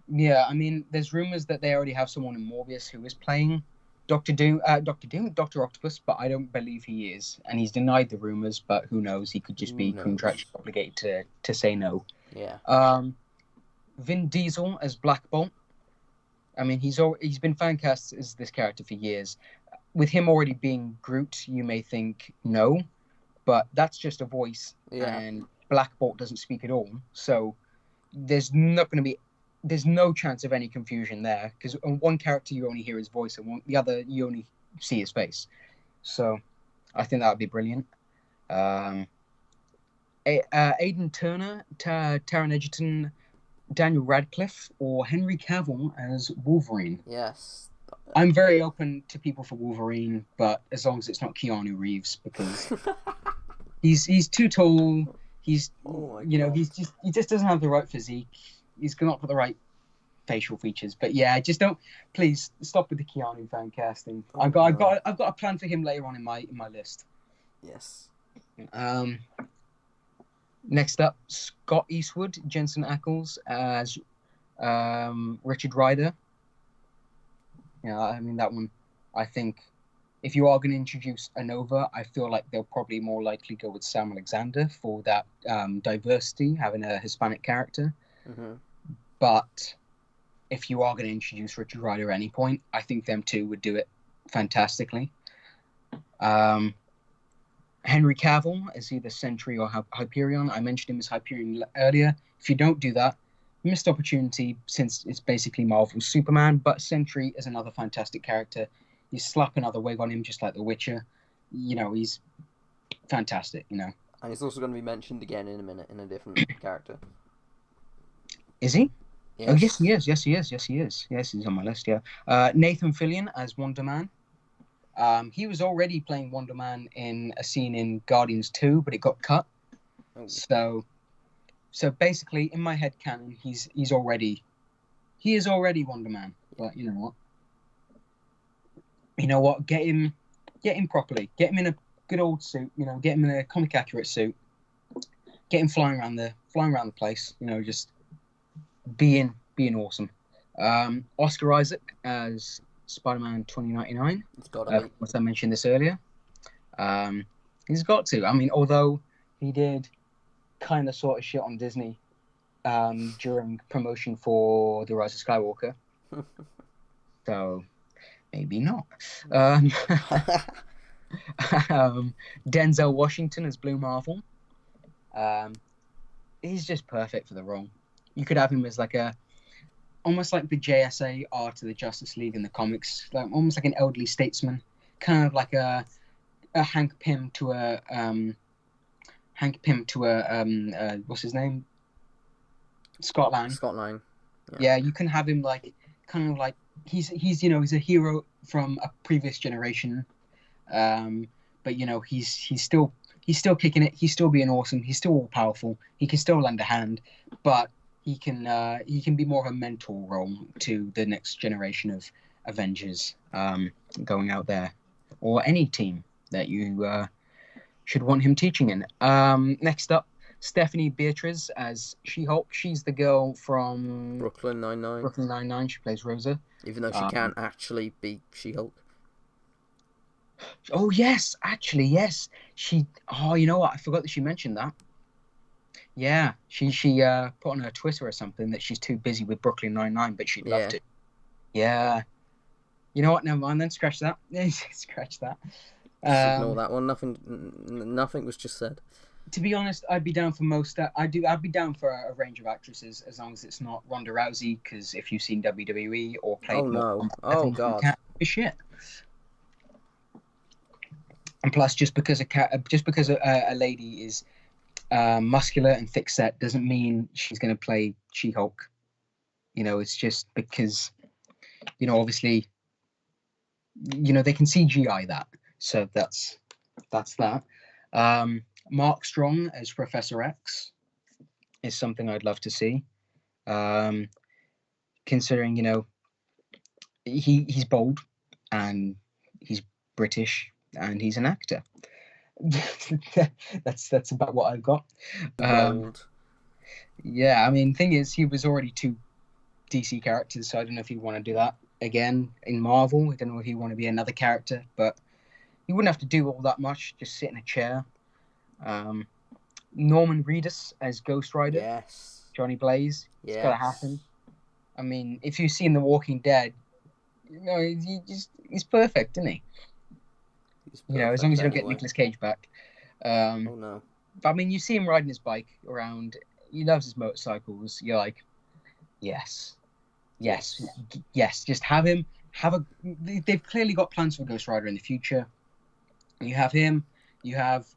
Yeah, there's rumors that they already have someone in Morbius who is playing Doctor Octopus, but I don't believe he is, and he's denied the rumors. But who knows? He could just be contractually obligated to say no. Yeah. Vin Diesel as Black Bolt. He's been fan cast as this character for years. With him already being Groot, you may think no, but that's just a voice, and Black Bolt doesn't speak at all. So there's no chance of any confusion there, because on one character you only hear his voice, and the other you only see his face. So I think that would be brilliant. Aidan Turner, Taron Egerton Daniel Radcliffe or Henry Cavill as Wolverine. Yes. I'm very open to people for Wolverine, but as long as it's not Keanu Reeves, because he's too tall. He's Oh my you know God. he just doesn't have the right physique. He's not got the right facial features. But yeah, just don't, please stop with the Keanu fan casting. Oh, I've got a plan for him later on in my list. Yes. Next up, Scott Eastwood, Jensen Ackles as Richard Rider. Yeah, I mean that one. I think if you are going to introduce a Nova, I feel like they'll probably more likely go with Sam Alexander for that diversity, having a Hispanic character. Mm-hmm. But if you are going to introduce Richard Rider at any point, I think them two would do it fantastically. Henry Cavill as either Sentry or Hyperion. I mentioned him as Hyperion earlier. If you don't do that, missed opportunity, since it's basically Marvel's Superman. But Sentry is another fantastic character. You slap another wig on him, just like The Witcher. He's fantastic. And he's also going to be mentioned again in a minute in a different character. Is he? Yes. Oh, yes, he is. Yes, he is. Yes, he is. Yes, he's on my list. Yeah. Nathan Fillion as Wonder Man. He was already playing Wonder Man in a scene in Guardians 2, but it got cut. Oh. So basically, in my head canon, he is already Wonder Man. But you know what? Get him properly. Get him in a good old suit. Get him in a comic accurate suit. Get him flying around the place. Just being awesome. Oscar Isaac as Spider-Man 2099. It's got to be. As I mentioned this earlier. He's got to. I mean, although he did kind of sort of shit on Disney during promotion for The Rise of Skywalker. So maybe not. Denzel Washington as Blue Marvel. He's just perfect for the role. You could have him as almost like the JSA are to the Justice League in the comics, almost like an elderly statesman, kind of like a Hank Pym to a what's his name? Scott Lang. Scott Lang. Yeah, you can have him kind of like he's a hero from a previous generation, but he's still kicking it. He's still being awesome. He's still all powerful. He can still lend a hand, but he can be more of a mentor role to the next generation of Avengers going out there, or any team that you should want him teaching in. Next up, Stephanie Beatriz as She-Hulk. She's the girl from Brooklyn Nine-Nine. She plays Rosa. Even though she can't actually be She-Hulk. Oh, yes. Actually, yes. Oh, you know what? I forgot that she mentioned that. Yeah. She put on her Twitter or something that she's too busy with Brooklyn Nine-Nine, but she'd love to. Yeah. You know what? Never mind then. Scratch that. Scratch that. Just ignore that one. Nothing was just said. To be honest, I'd be down for most. I'd be down for a range of actresses as long as it's not Ronda Rousey. Because if you've seen WWE or played, God, shit. And plus, just because a lady is muscular and thick set doesn't mean she's going to play She-Hulk. It's just because, obviously, they can CGI that. So that's that. Mark Strong as Professor X is something I'd love to see. Considering, he's bold and he's British and he's an actor. that's about what I've got. Yeah, I mean, thing is, he was already 2 DC characters, so I don't know if he'd want to do that again in Marvel. I don't know if he'd want to be another character, but he wouldn't have to do all that much, just sit in a chair. Norman Reedus as Ghost Rider. Yes. Johnny Blaze. Yes. It's got to happen. I mean, if you've seen The Walking Dead, he's perfect, isn't he? As long as you don't get Nicolas Cage back. Oh no. But I mean, you see him riding his bike around. He loves his motorcycles. You're like, yes. Just have him. They've clearly got plans for Ghost Rider in the future. You have him. You have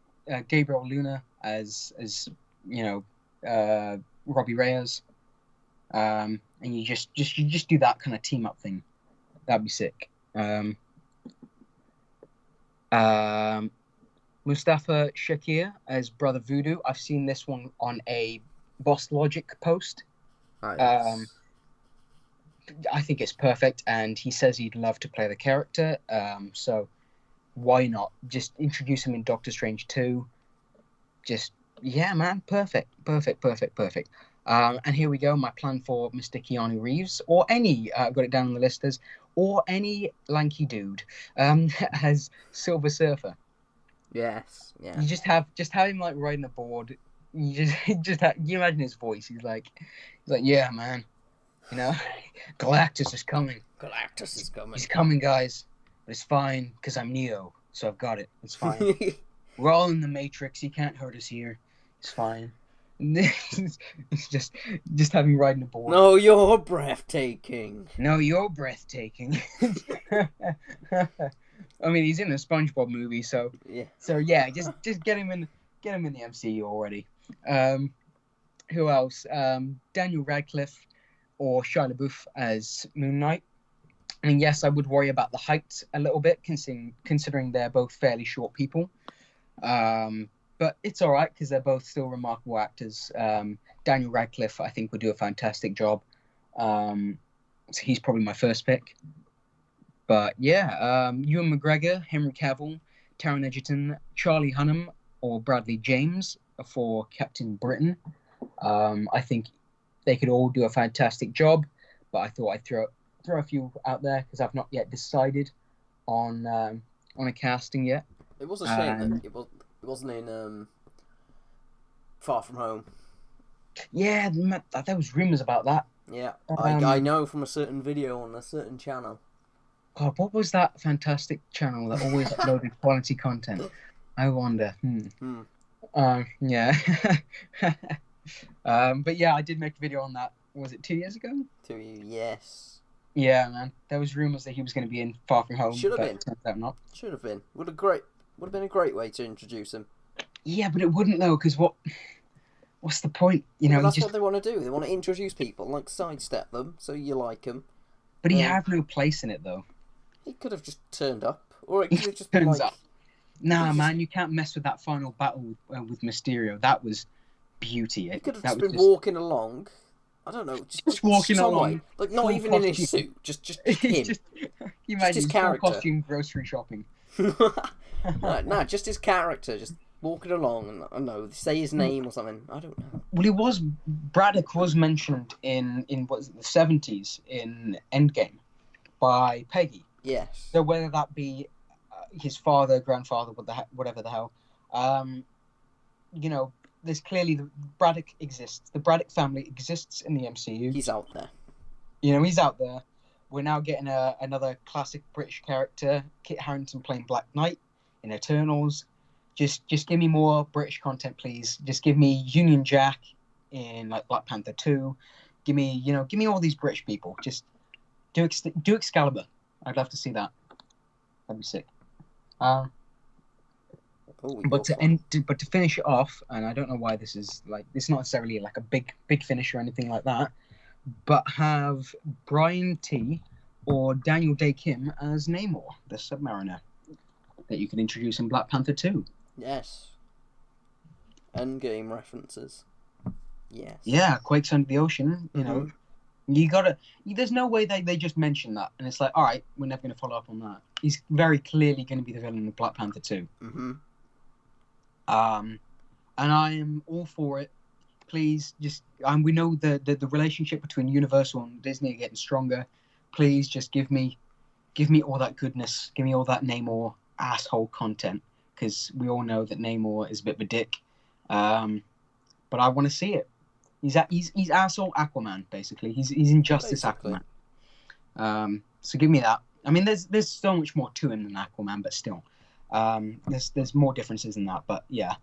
Gabriel Luna as Robbie Reyes. and you just do that kind of team up thing. That'd be sick. Mustafa Shakir as Brother Voodoo. I've seen this one on a Boss Logic post. Yes. I think it's perfect, and he says he'd love to play the character. So why not just introduce him in Doctor Strange 2? Just yeah, man, perfect. And here we go. My plan for Mr. Keanu Reeves, or any got it down on the list as, or any lanky dude, as Silver Surfer. Yes. Yeah. You just have him like riding a board. You you imagine his voice. He's like, yeah, man. You know, Galactus is coming. Galactus is coming. He's coming, guys. But it's fine because I'm Neo, so I've got it. It's fine. We're all in the Matrix. He can't hurt us here. It's fine. It's just having riding a board. No, you're breathtaking. No, you're breathtaking. I mean, he's in a SpongeBob movie, so yeah, just get him in the MCU already. Who else? Daniel Radcliffe or Shia LaBeouf as Moon Knight. And yes, I would worry about the height a little bit, considering they're both fairly short people. But it's all right because they're both still remarkable actors. Daniel Radcliffe, I think, would do a fantastic job. So he's probably my first pick. But yeah, Ewan McGregor, Henry Cavill, Taron Egerton, Charlie Hunnam, or Bradley James for Captain Britain. I think they could all do a fantastic job, but I thought I'd throw a few out there because I've not yet decided on a casting yet. It was a shame that it wasn't in Far From Home. Yeah, there was rumours about that. Yeah, I know from a certain video on a certain channel. God, what was that fantastic channel that always uploaded quality content? I wonder. Yeah. But yeah, I did make a video on that. Was it 2 years ago? Yes. Yeah, man. There was rumours that he was going to be in Far From Home. Should have been. Turns out not. Should have been. Would have been a great way to introduce him. Yeah, but it wouldn't though, because what's the point? You know, that's what they want to do. They want to introduce people, like sidestep them, so you like them. But he had no place in it though. He could have just turned up, or it could have just been like. Up. Nah, man, you can't mess with that final battle with Mysterio. That was beauty. He could have just been walking along. I don't know, just walking along, like not even in his suit, just him. Just his character. Costume grocery shopping. Nah, just his character, just walking along, and I don't know, say his name or something. I don't know. Well, Braddock was mentioned in what is it, the 70s in Endgame by Peggy. Yes. So whether that be his father, grandfather, whatever the hell, you know, there's clearly Braddock exists. The Braddock family exists in the MCU. He's out there. You know, he's out there. We're now getting another classic British character, Kit Harington playing Black Knight in Eternals. Just give me more British content, please. Just give me Union Jack in like Black Panther 2. Give me all these British people. Just do Excalibur. I'd love to see that. That'd be sick. But to finish it off, and I don't know why this is like, it's not necessarily like a big finish or anything like that, but have Brian T or Daniel Day Kim as Namor, the Submariner, that you can introduce in Black Panther 2. Yes. Endgame references. Yes. Yeah, Quakes Under the Ocean, you know. There's no way they just mention that, and it's like, all right, we're never going to follow up on that. He's very clearly going to be the villain in Black Panther 2. Mm-hmm. And I am all for it. Please, just we know the relationship between Universal and Disney are getting stronger. Please, just give me all that goodness. Give me all that Namor asshole content, because we all know that Namor is a bit of a dick. But I want to see it. He's asshole Aquaman, basically. He's Injustice Aquaman. So give me that. I mean, there's so much more to him than Aquaman, but still, there's more differences than that. But yeah,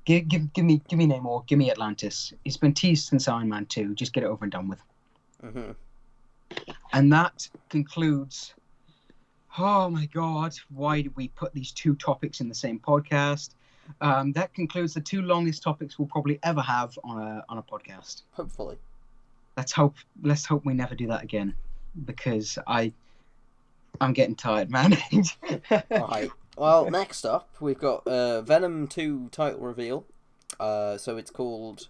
give me Namor, give me Atlantis. It's been teased since Iron Man 2. Just get it over and done with. Mm-hmm. And that concludes. Oh my God! Why did we put these two topics in the same podcast? That concludes the two longest topics we'll probably ever have on a podcast. Hopefully. let's hope we never do that again, because I'm getting tired, man. Alright. Well, next up we've got Venom 2 title reveal. So it's called.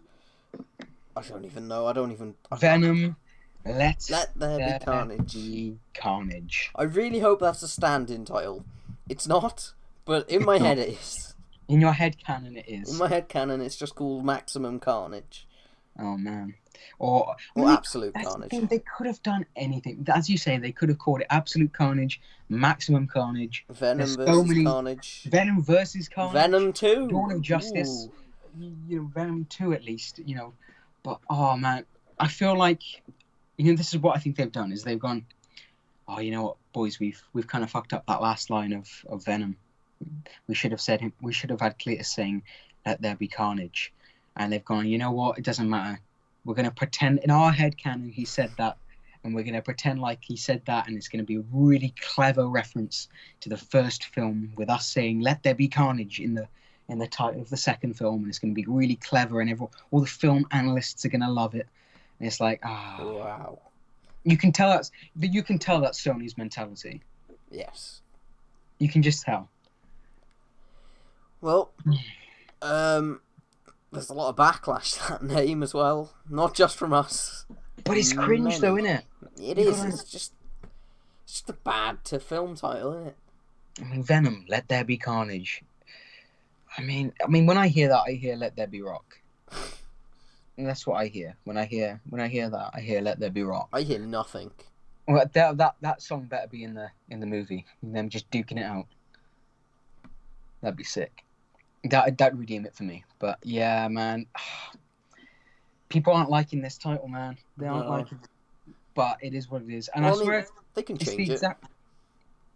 I don't even know. Venom. Let there be carnage. Carnage. I really hope that's a stand-in title. It's not, but in my head it is. In your head canon, it is. In my head canon, it's just called Maximum Carnage. Oh man. Or Absolute Carnage. They could have done anything. As you say, they could have called it Absolute Carnage, Maximum Carnage, Venom versus Carnage. Venom versus Carnage. Venom 2. Dawn of Justice. Ooh. Venom 2 at least. But oh man, I feel like this is what I think they've done is they've gone. Oh, you know what, boys, we've kind of fucked up that last line of Venom. We should have had Cletus saying, "Let there be carnage," and they've gone. You know what? It doesn't matter. We're gonna pretend in our head canon he said that, and we're gonna pretend like he said that, and it's gonna be a really clever reference to the first film with us saying, "Let there be carnage" in the title of the second film, and it's gonna be really clever, and all the film analysts are gonna love it. And it's like, wow. You can tell that's Sony's mentality. Yes. You can just tell. Well, there's a lot of backlash to that name as well. Not just from us. But it's cringe though, isn't it? It is. It's just a bad to film title, isn't it? I mean, Venom, Let There Be Carnage. I mean, when I hear that, I hear Let There Be Rock. And that's what I hear. When I hear that, I hear Let There Be Rock. I hear nothing. Well, that song better be in the movie. And them just duking it out. That'd be sick. That'd redeem it for me. But yeah, man, people aren't liking this title, man. They aren't liking it. But it is what it is. And I swear they can change it.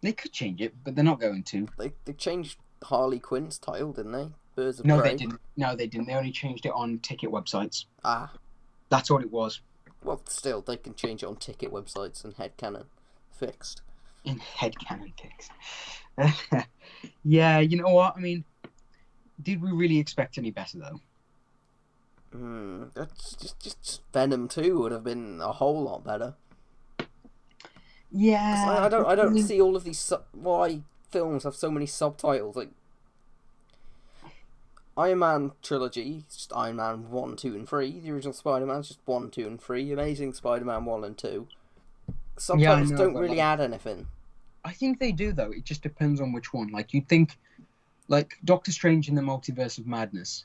They could change it, but they're not going to. They changed Harley Quinn's title, didn't they? Birds of No, Prey. they didn't. No, they didn't. They only changed it on ticket websites. That's all it was. Well, still, they can change it on ticket websites and headcanon fixed. In headcanon fixed. Yeah, you know what? I mean, did we really expect any better though? That's just Venom 2 would have been a whole lot better. Yeah. I don't see all of these why films have so many subtitles. Like Iron Man trilogy, it's just Iron Man 1, 2, and 3. The original Spider-Man's just 1, 2, and 3. Amazing Spider-Man 1 and 2. Subtitles don't really add anything. I think they do though. It just depends on which one. Like you'd think, like Doctor Strange in the Multiverse of Madness.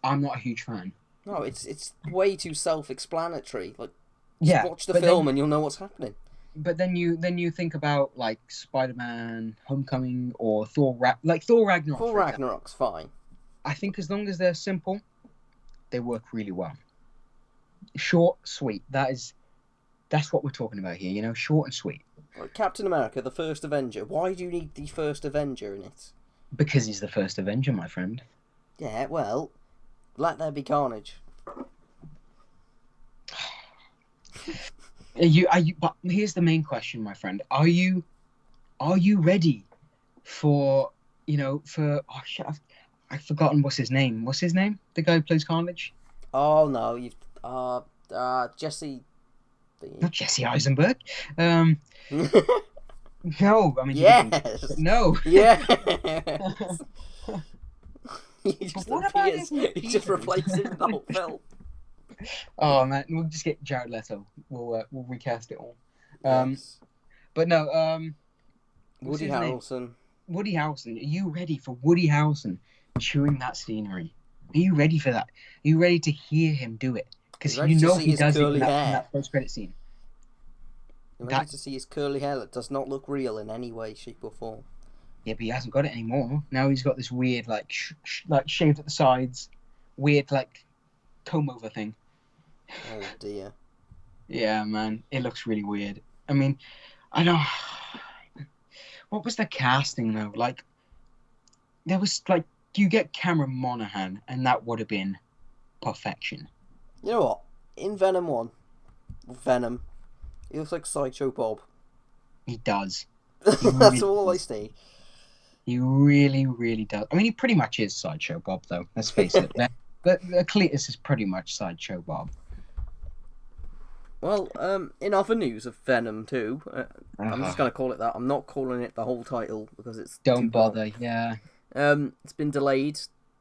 I'm not a huge fan. No, it's way too self-explanatory. Like, watch the film and you'll know what's happening. But then you think about like Spider-Man Homecoming or Thor Ragnarok. Thor Ragnarok's fine. I think as long as they're simple, they work really well. Short, sweet. That's what we're talking about here. You know, short and sweet. Like Captain America, the first Avenger. Why do you need the first Avenger in it? Because he's the first Avenger, my friend. Yeah, well, let there be carnage. But here's the main question, my friend. Are you ready for oh shit, I've forgotten what's his name. What's his name? The guy who plays Carnage? Oh no, Jesse. Not Jesse Eisenberg. No, I mean yes. No. Yeah. He just replacing the whole film. Oh man, we'll just get Jared Leto. We'll recast it all. Yes. But no. Woody Harrelson. Woody Harrelson. Are you ready for Woody Harrelson chewing that scenery? Are you ready for that? Are you ready to hear him do it? Because you know he does it in that post-credit scene. You're ready to see his curly hair that does not look real in any way, shape, or form. Yeah, but he hasn't got it anymore. Now he's got this weird, like shaved at the sides, weird, like, comb-over thing. Oh, dear. Yeah, man. It looks really weird. I mean, I know... What was the casting, though? Like, there was, like, you get Cameron Monaghan, and that would have been perfection. You know what? In Venom 1, Venom, he looks like Sideshow Bob. He does. That's all I see. He really, really does. I mean, he pretty much is Sideshow Bob, though. Let's face it. But Cletus is pretty much Sideshow Bob. Well, in other news of Venom 2, I'm just Uh, going to call it that. I'm not calling it the whole title because it's don't too long. bother. Yeah. It's been delayed.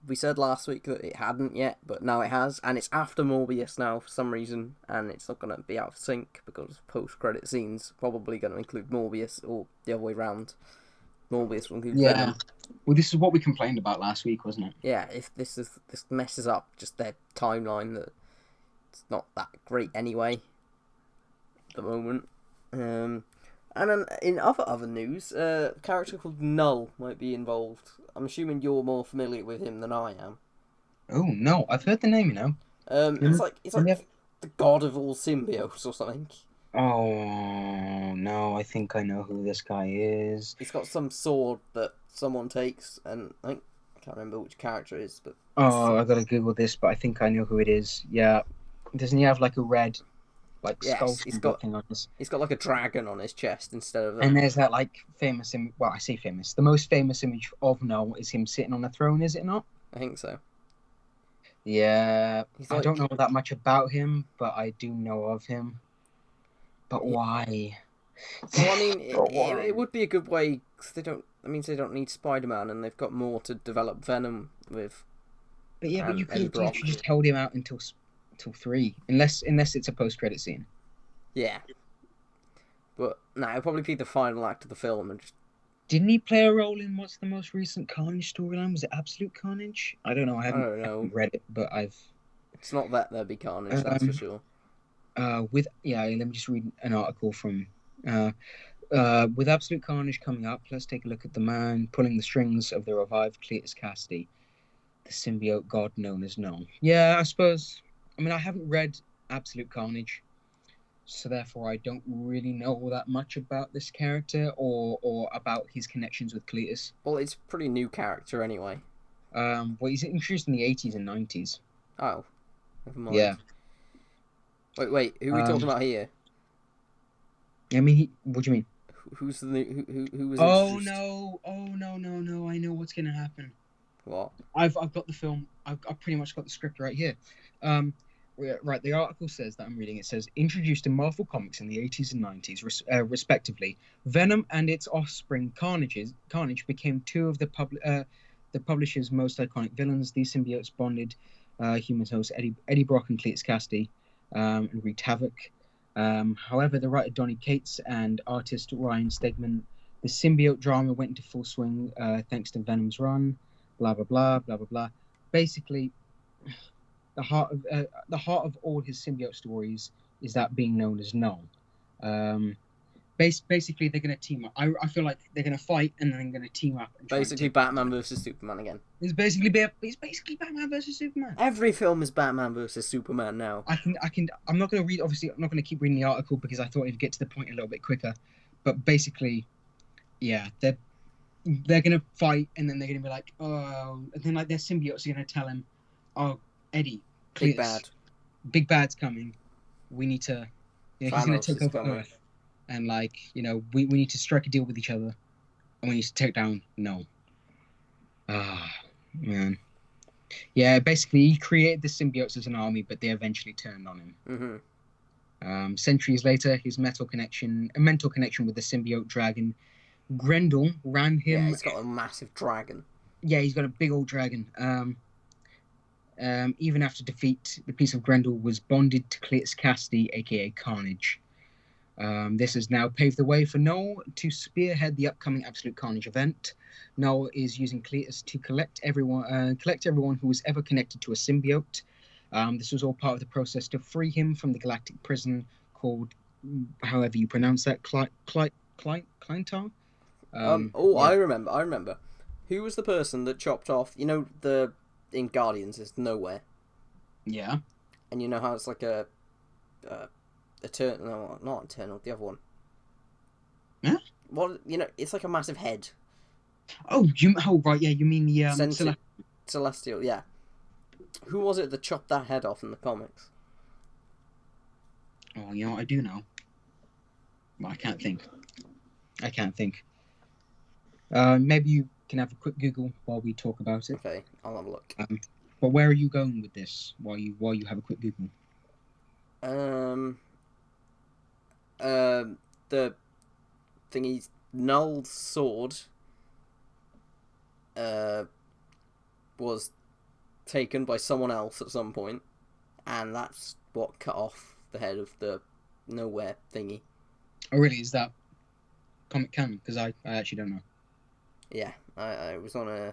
We said last week that it hadn't yet, but now it has, and it's after Morbius now for some reason, and it's not going to be out of sync because post-credit scenes probably going to include Morbius or the other way round. Morbius will include Yeah. Venom. Well, this is what we complained about last week, wasn't it? Yeah, if this messes up just their timeline, that it's not that great anyway at the moment. And then in other news, a character called Null might be involved. I'm assuming you're more familiar with him than I am. Oh no, I've heard the name. You know. It's like Have... the god of all symbiotes or something. Oh no, I think I know who this guy is. He's got some sword that someone takes, and I can't remember which character it is, but Oh, I gotta Google this, but I think I know who it is. Yeah, doesn't he have like a red, like skull yes, thing on his? he's got like a dragon on his chest instead of And there's that like famous image. Well, I say famous. The most famous image of Noel is him sitting on a throne, is it not? I think so. Yeah, He's I don't know that much about him, but I do know of him. But why? Well, I mean, it would be a good way because they don't. I mean, they don't need Spider-Man, and they've got more to develop Venom with. But yeah, but you Eddie could Brock. just held him out until 3, unless it's a post-credit scene. Yeah, but no, it'll probably be the final act of the film, and just. Didn't he play a role in what's the most recent Carnage storyline? Was it Absolute Carnage? I don't know. I haven't read it, but I've. It's not that there'd be Carnage, that's for sure. Let me just read an article from. With Absolute Carnage coming up, let's take a look at the man pulling the strings of the revived Cletus Cassidy, the symbiote god known as Null. Yeah, I suppose. I mean, I haven't read Absolute Carnage, so therefore I don't really know that much about this character or about his connections with Cletus. Well, it's a pretty new character anyway. Well, he's introduced in the 80s and 90s. Oh, never mind. Yeah. Wait, who are we talking about here? I mean, what do you mean? Who's the new, who was introduced? No! No! I know what's gonna happen. What? I've got the film. I've pretty much got the script right here. Right, the article says that I'm reading. It says introduced in Marvel Comics in the 80s and 90s, respectively, Venom and its offspring Carnage became two of the publisher's most iconic villains. These symbiotes bonded human hosts Eddie Brock and Cletus Cassidy and wreaked havoc. However, the writer Donny Cates and artist Ryan Stegman, the symbiote drama went into full swing thanks to Venom's run. Blah blah blah blah blah blah. Basically, the heart of all his symbiote stories is that being known as Null. Basically, they're going to team up. I feel like they're going to fight and then they're going to team up. And basically, Batman versus Superman again. It's basically Batman versus Superman. Every film is Batman versus Superman now. I'm not going to read. Obviously, I'm not going to keep reading the article because I thought it'd get to the point a little bit quicker. But basically, yeah, they're going to fight and then they're going to be like, oh, and then like their symbiotes are going to tell him, oh, Eddie, Cletus, big bad's coming. We need to. He's going to take over Earth. And, like, we need to strike a deal with each other. And we need to take down Null. Ah, man. Yeah, basically, he created the symbiotes as an army, but they eventually turned on him. Mm-hmm. Centuries later, his mental connection with the symbiote dragon, Grendel, ran him... Yeah, he's got a massive dragon. Yeah, he's got a big old dragon. Even after defeat, the piece of Grendel was bonded to Cletus Cassidy, a.k.a. Carnage. This has now paved the way for Null to spearhead the upcoming Absolute Carnage event. Null is using Cletus to collect everyone who was ever connected to a symbiote. This was all part of the process to free him from the galactic prison called, however you pronounce that, Kleintar? I remember. Who was the person that chopped off, in Guardians, it's Nowhere. Yeah. And you know how it's like a Eternal, no, not Eternal, the other one. Yeah? What, it's like a massive head. Oh, right, yeah, you mean the Celestial, yeah. Who was it that chopped that head off in the comics? Oh, I do know. Well, I can't think. Maybe you can have a quick Google while we talk about it. Okay, I'll have a look. But where are you going with this while you have a quick Google? the thingy's Null's sword was taken by someone else at some point, and that's what cut off the head of the Nowhere thingy. Oh, really? Is that comic canon? Because I actually don't know. Yeah, I was on a.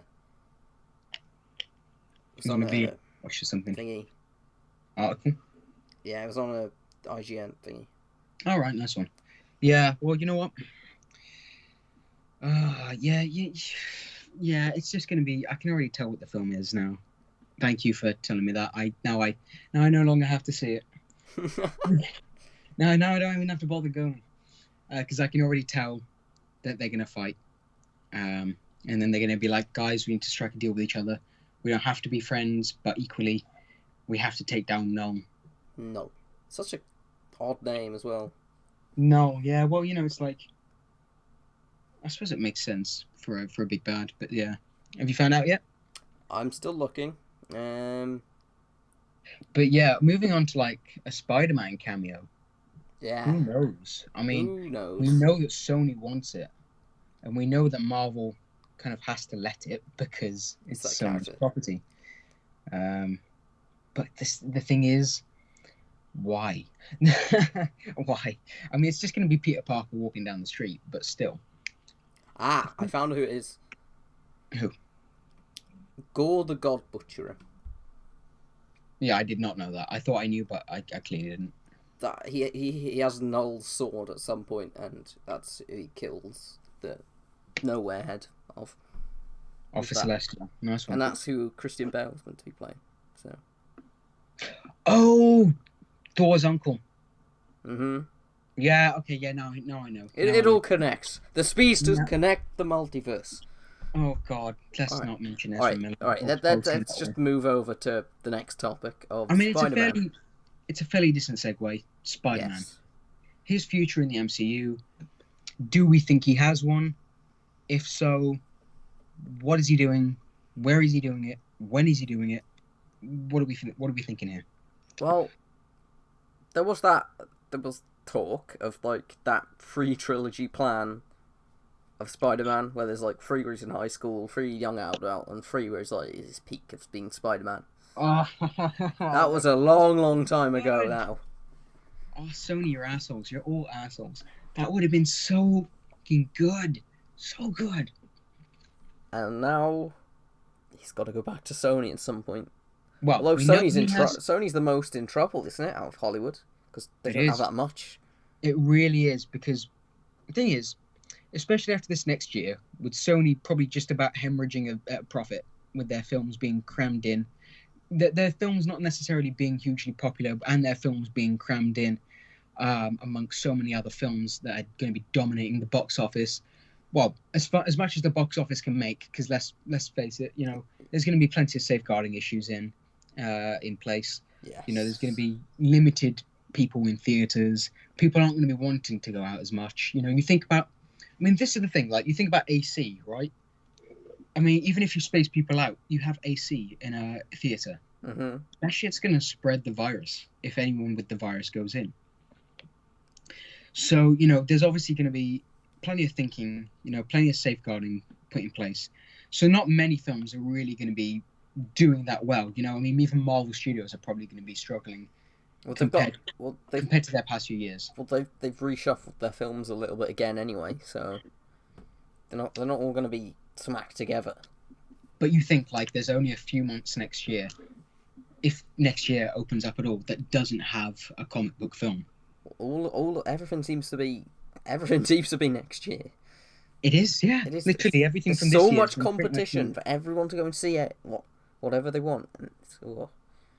It was on a video watch or something. Thingy. Article? Yeah, it was on a IGN thingy. All right, nice one. Yeah, well, you know what? Yeah, it's just going to be... I can already tell what the film is now. Thank you for telling me that. Now I no longer have to see it. Now I don't even have to bother going. Because I can already tell that they're going to fight. And then they're going to be like, guys, we need to strike a deal with each other. We don't have to be friends, but equally, we have to take down Null. No. Such a odd name as well. No, yeah, well, it's like... I suppose it makes sense for a big bad, but yeah. Have you found out yet? I'm still looking. But yeah, moving on to like a Spider-Man cameo. Yeah. Who knows? I mean, who knows? We know that Sony wants it, and we know that Marvel kind of has to let it because it's Sony's property. But the thing is, why? Why? I mean, it's just going to be Peter Parker walking down the street, but still. Ah, I found who it is. Who? Gore the God Butcherer. Yeah, I did not know that. I thought I knew, but I clearly didn't. That he has Null's sword at some point, and that's who he kills the Nowhere head of. Officer Celestial. Nice one. And that's who Christian Bale's meant to be playing. So. Oh, Thor's uncle. Mm-hmm. Yeah. Okay. Yeah. Now I know. It all connects. The speedsters connect the multiverse. Oh God! Let's not mention this. All right. Let's just move over to the next topic of Spider-Man. It's a fairly decent segue. Spider-Man. Yes. His future in the MCU. Do we think he has one? If so, what is he doing? Where is he doing it? When is he doing it? What are we thinking here? Well, there was talk of like that 3 trilogy plan of Spider-Man, where there's like 3 where he's in high school, 3 young adult, and 3 where he's like his peak of being Spider-Man. That was a long time ago now. Oh, Sony, you're assholes. You're all assholes. That would have been so fucking good. So good. And now he's got to go back to Sony at some point. Well, although Sony's the most in trouble, isn't it, out of Hollywood? Because they don't have that much. It really is, because the thing is, especially after this next year, with Sony probably just about hemorrhaging a profit with their films being crammed in, their films not necessarily being hugely popular, and their films being crammed in amongst so many other films that are going to be dominating the box office. Well, as much as the box office can make, because let's face it, there's going to be plenty of safeguarding issues in place. Yes. There's going to be limited people in theaters. People aren't going to be wanting to go out as much. You think about, I mean, this is the thing. Like, you think about AC, right? I mean, even if you space people out, you have AC in a theater. Mm-hmm. That shit's going to spread the virus if anyone with the virus goes in. So, there's obviously going to be plenty of thinking, plenty of safeguarding put in place. So not many films are really going to be doing that well. I mean, even Marvel Studios are probably going to be struggling compared to their past few years. Well, they've reshuffled their films a little bit again anyway, so they're not all going to be smacked together. But you think, like, there's only a few months next year, if next year opens up at all, that doesn't have a comic book film. Everything seems to be next year. It is, yeah. It is literally everything from this year. There's so much competition for everyone to go and see it, whatever they want.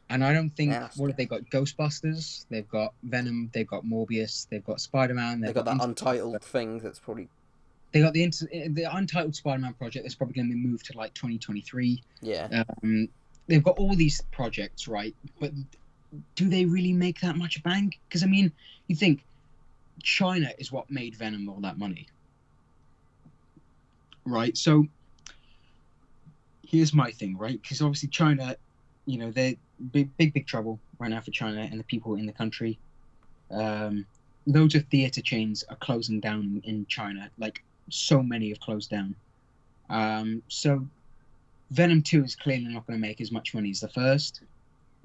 And I don't think, what have they got? Ghostbusters, they've got Venom, they've got Morbius, they've got Spider-Man, they've got that untitled thing that's probably... They got the untitled Spider-Man project that's probably going to be moved to like 2023. Yeah. They've got all these projects, right? But do they really make that much bank? Because, I mean, you think China is what made Venom all that money. Right? So here's my thing, right? Because obviously China, they're big trouble right now for China and the people in the country. loads of theater chains are closing down in China. Like, so many have closed down. So Venom 2 is clearly not going to make as much money as the first.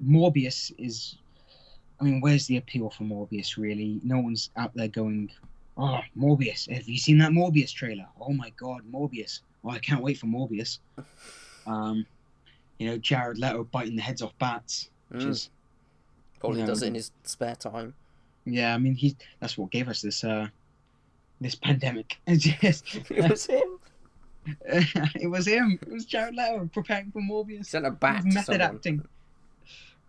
Morbius is, I mean, where's the appeal for Morbius, really? No one's out there going, oh, Morbius, have you seen that Morbius trailer? Oh my god, Morbius. Oh, I can't wait for Morbius. Jared Leto biting the heads off bats, which is... Probably does it in his spare time. Yeah, I mean, that's what gave us this pandemic. It was him. It was him. It was Jared Leto preparing for Morbius. Sent a bat to method someone. acting.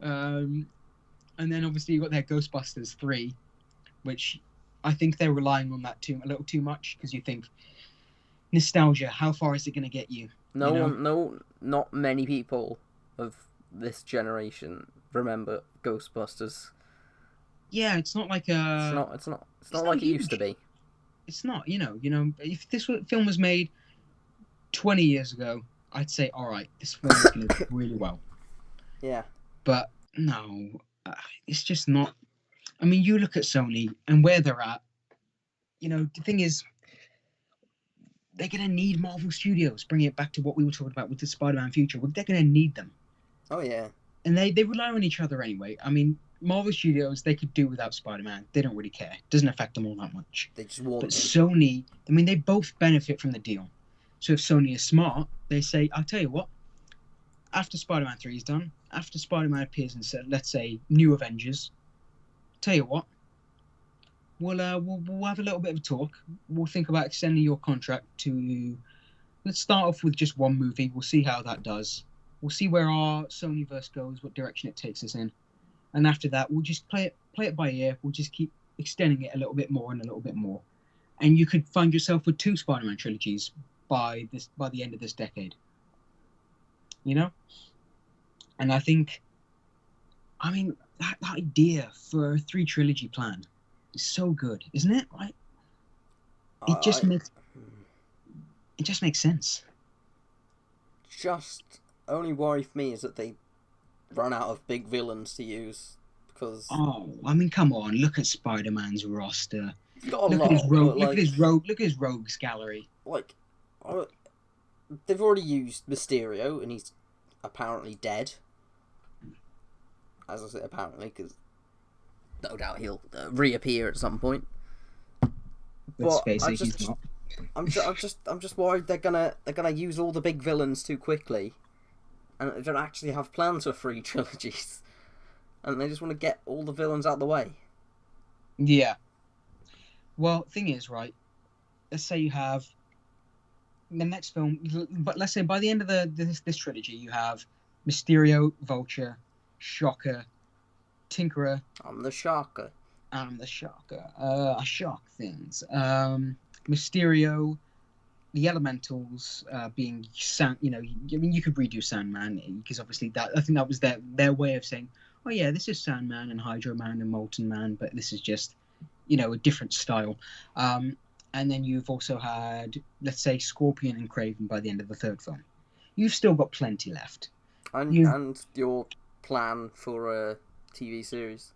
And then obviously you got their Ghostbusters 3, which I think they're relying on that a little too much, because you think nostalgia. How far is it going to get you? Not many people of this generation remember Ghostbusters. Yeah, it's not like a. It's not like it used to be. It's not. If this film was made 20 years ago, I'd say, all right, this film is going to do really well. Yeah. But no, it's just not. I mean, you look at Sony and where they're at. The thing is, they're going to need Marvel Studios. Bringing it back to what we were talking about with the Spider-Man future, they're going to need them. Oh, yeah. And they rely on each other anyway. I mean, Marvel Studios, they could do without Spider-Man. They don't really care. It doesn't affect them all that much. They just want But Sony, I mean, they both benefit from the deal. So if Sony is smart, they say, I'll tell you what, after Spider-Man 3 is done, after Spider-Man appears in, let's say, New Avengers, tell you what, we'll have a little bit of a talk. We'll think about extending your contract to, let's start off with just one movie. We'll see how that does. We'll see where our Sonyverse goes, what direction it takes us in. And after that, we'll just play it by ear. We'll just keep extending it a little bit more and a little bit more. And you could find yourself with 2 Spider-Man trilogies by the end of this decade. And I think, I mean, that idea for a 3 trilogy plan is so good, isn't it? Right? It just makes sense. Just only worry for me is that they run out of big villains to use, because... Oh, I mean, come on, look at Spider-Man's roster. Look at his rogues gallery. Like, they've already used Mysterio, and he's apparently dead. As I say, apparently, because no doubt he'll reappear at some point. But he's not. I'm just worried they're gonna use all the big villains too quickly, and they don't actually have plans for 3 trilogies, and they just want to get all the villains out of the way. Yeah. Well, thing is, right, let's say you have the next film, but let's say by the end of this trilogy, you have Mysterio, Vulture, Shocker, Tinkerer. I'm the Shocker. I shock things. Mysterio, the Elementals, being Sand. I mean, you could redo Sandman, because obviously I think that was their way of saying, oh yeah, this is Sandman and Hydro Man and Molten Man, but this is just, a different style. And then you've also had, let's say, Scorpion and Kraven by the end of the 3rd film. You've still got plenty left. And your plan for a TV series.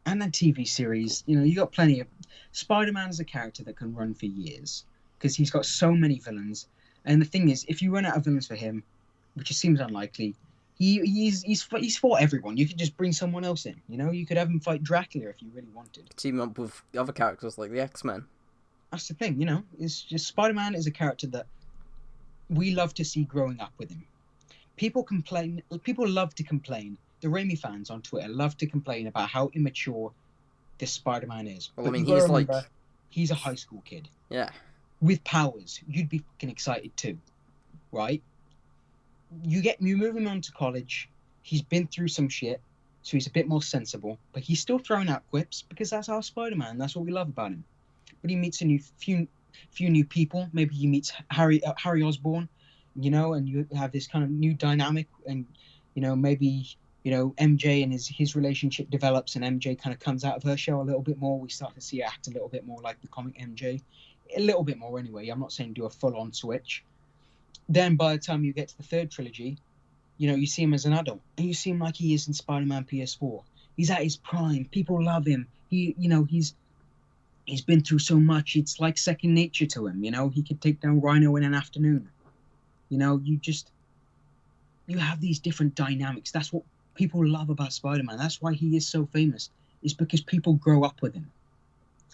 And then TV series, you got plenty of... Spider-Man is a character that can run for years, because he's got so many villains. And the thing is, if you run out of villains for him, which seems unlikely, he's fought everyone. You could just bring someone else in, You could have him fight Dracula if you really wanted. Team up with other characters like the X-Men. That's the thing, It's just Spider-Man is a character that we love to see growing up with him. People love to complain. The Raimi fans on Twitter love to complain about how immature this Spider-Man is. Well, but I mean, he's a high school kid. Yeah. With powers. You'd be fucking excited too, right? You move him on to college. He's been through some shit, so he's a bit more sensible. But he's still throwing out quips, because that's our Spider-Man. That's what we love about him. But he meets a few new people. Maybe he meets Harry Osborn, and you have this kind of new dynamic, and maybe MJ and his relationship develops, and MJ kind of comes out of her shell a little bit more. We start to see her act a little bit more like the comic MJ, a little bit more anyway. I'm not saying do a full-on switch. Then by the time you get to the 3rd trilogy, you see him as an adult, and you see him like he is in Spider-Man PS4. He's at his prime. People love him. He's He's been through so much. It's like second nature to him. He could take down Rhino in an afternoon. You have these different dynamics. That's what people love about Spider-Man. That's why he is so famous. It's because people grow up with him.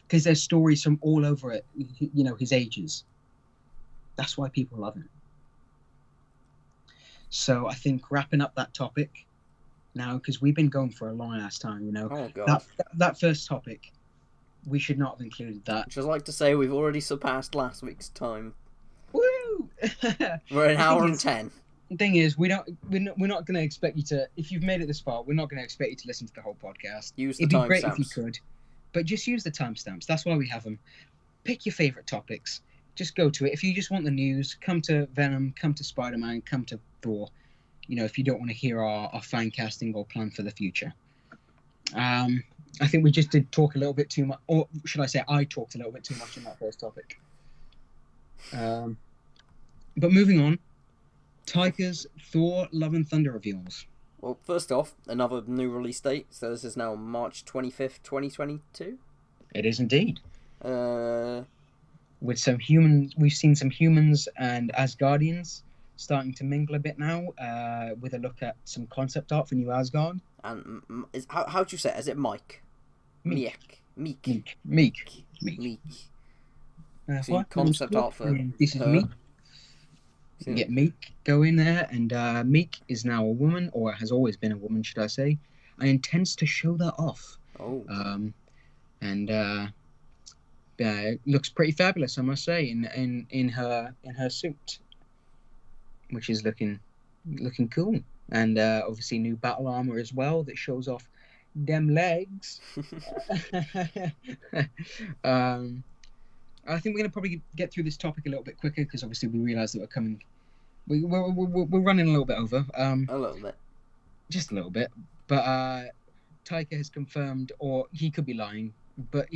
Because there's stories from all over it, his ages. That's why people love him. So I think wrapping up that topic now, because we've been going for a long ass time, Oh, God. That first topic, we should not have included that. Just like to say, we've already surpassed last week's time. Woo! We're an hour and 10. The thing is, we're not going to expect you to. If you've made it this far, we're not going to expect you to listen to the whole podcast. It'd be great if you could, but just use the timestamps. That's why we have them. Pick your favorite topics. Just go to it. If you just want the news, come to Venom, come to Spider-Man, come to Thor. If you don't want to hear our fan casting or plan for the future. I think we just did talk a little bit too much, or should I say, I talked a little bit too much on that first topic. But moving on. Taika's Thor Love and Thunder reveals. Well, first off, another new release date. So this is now March 25th, 2022. It is indeed. With some humans, we've seen some humans and Asgardians starting to mingle a bit now, with a look at some concept art for New Asgard. And how do you say it? Is it Mike? Meek. Concept art for this is Meek. So you get Meek go in there, and Meek is now a woman, or has always been a woman, should I say, and intends to show that off. Oh. Looks pretty fabulous, I must say, in her suit, which is looking cool, and obviously new battle armor as well that shows off them legs. I think we're going to probably get through this topic a little bit quicker because obviously we realise that we're coming. We're running a little bit over. A little bit. Just a little bit. But Taika has confirmed, or he could be lying, but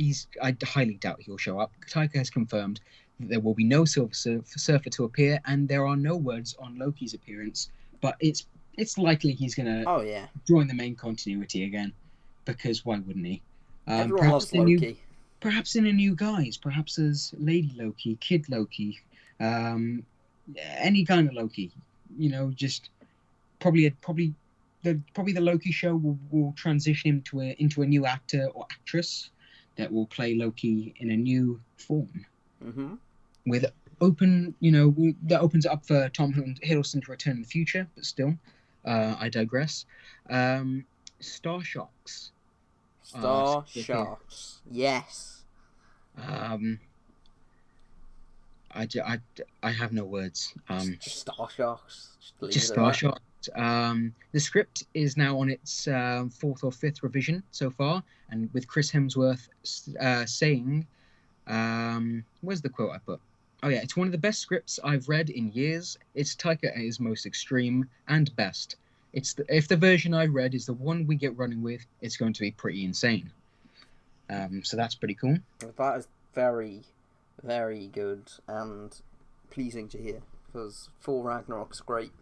I highly doubt he'll show up. Taika has confirmed that there will be no Silver Surfer to appear, and there are no words on Loki's appearance. But it's likely he's going to join the main continuity again, because why wouldn't he? Everyone loves Loki. Perhaps in a new guise, perhaps as Lady Loki, Kid Loki, any kind of Loki. Just probably the Loki show will transition him into a new actor or actress that will play Loki in a new form. Mm-hmm. With open, that opens it up for Tom Hiddleston to return in the future, but still, I digress. Star Shocks. Star Sharks. Yes. I have no words. Just Star Sharks. Just Star Sharks. The script is now on its fourth or fifth revision so far, and with Chris Hemsworth saying, where's the quote I put? Oh yeah, it's one of the best scripts I've read in years. It's Taika at his most extreme and best. If the version I read is the one we get running with, it's going to be pretty insane. So that's pretty cool. That is very, very good and pleasing to hear, because Thor Ragnarok's great.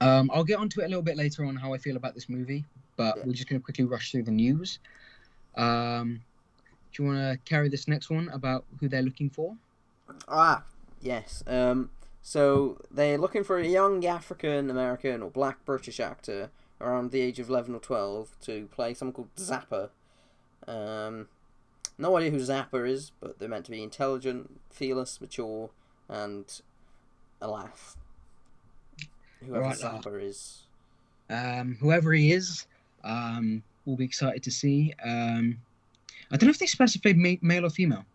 I'll get onto it a little bit later on how I feel about this movie, but we're just going to quickly rush through the news. Do you want to carry this next one about who they're looking for? Yes. So they're looking for a young African American or Black British actor around the age of 11 or 12 to play someone called Zapper. No idea who Zapper is, but they're meant to be intelligent, fearless, mature, and a laugh. Whoever Zapper is. Whoever he is, we'll be excited to see. I don't know if they specified male or female,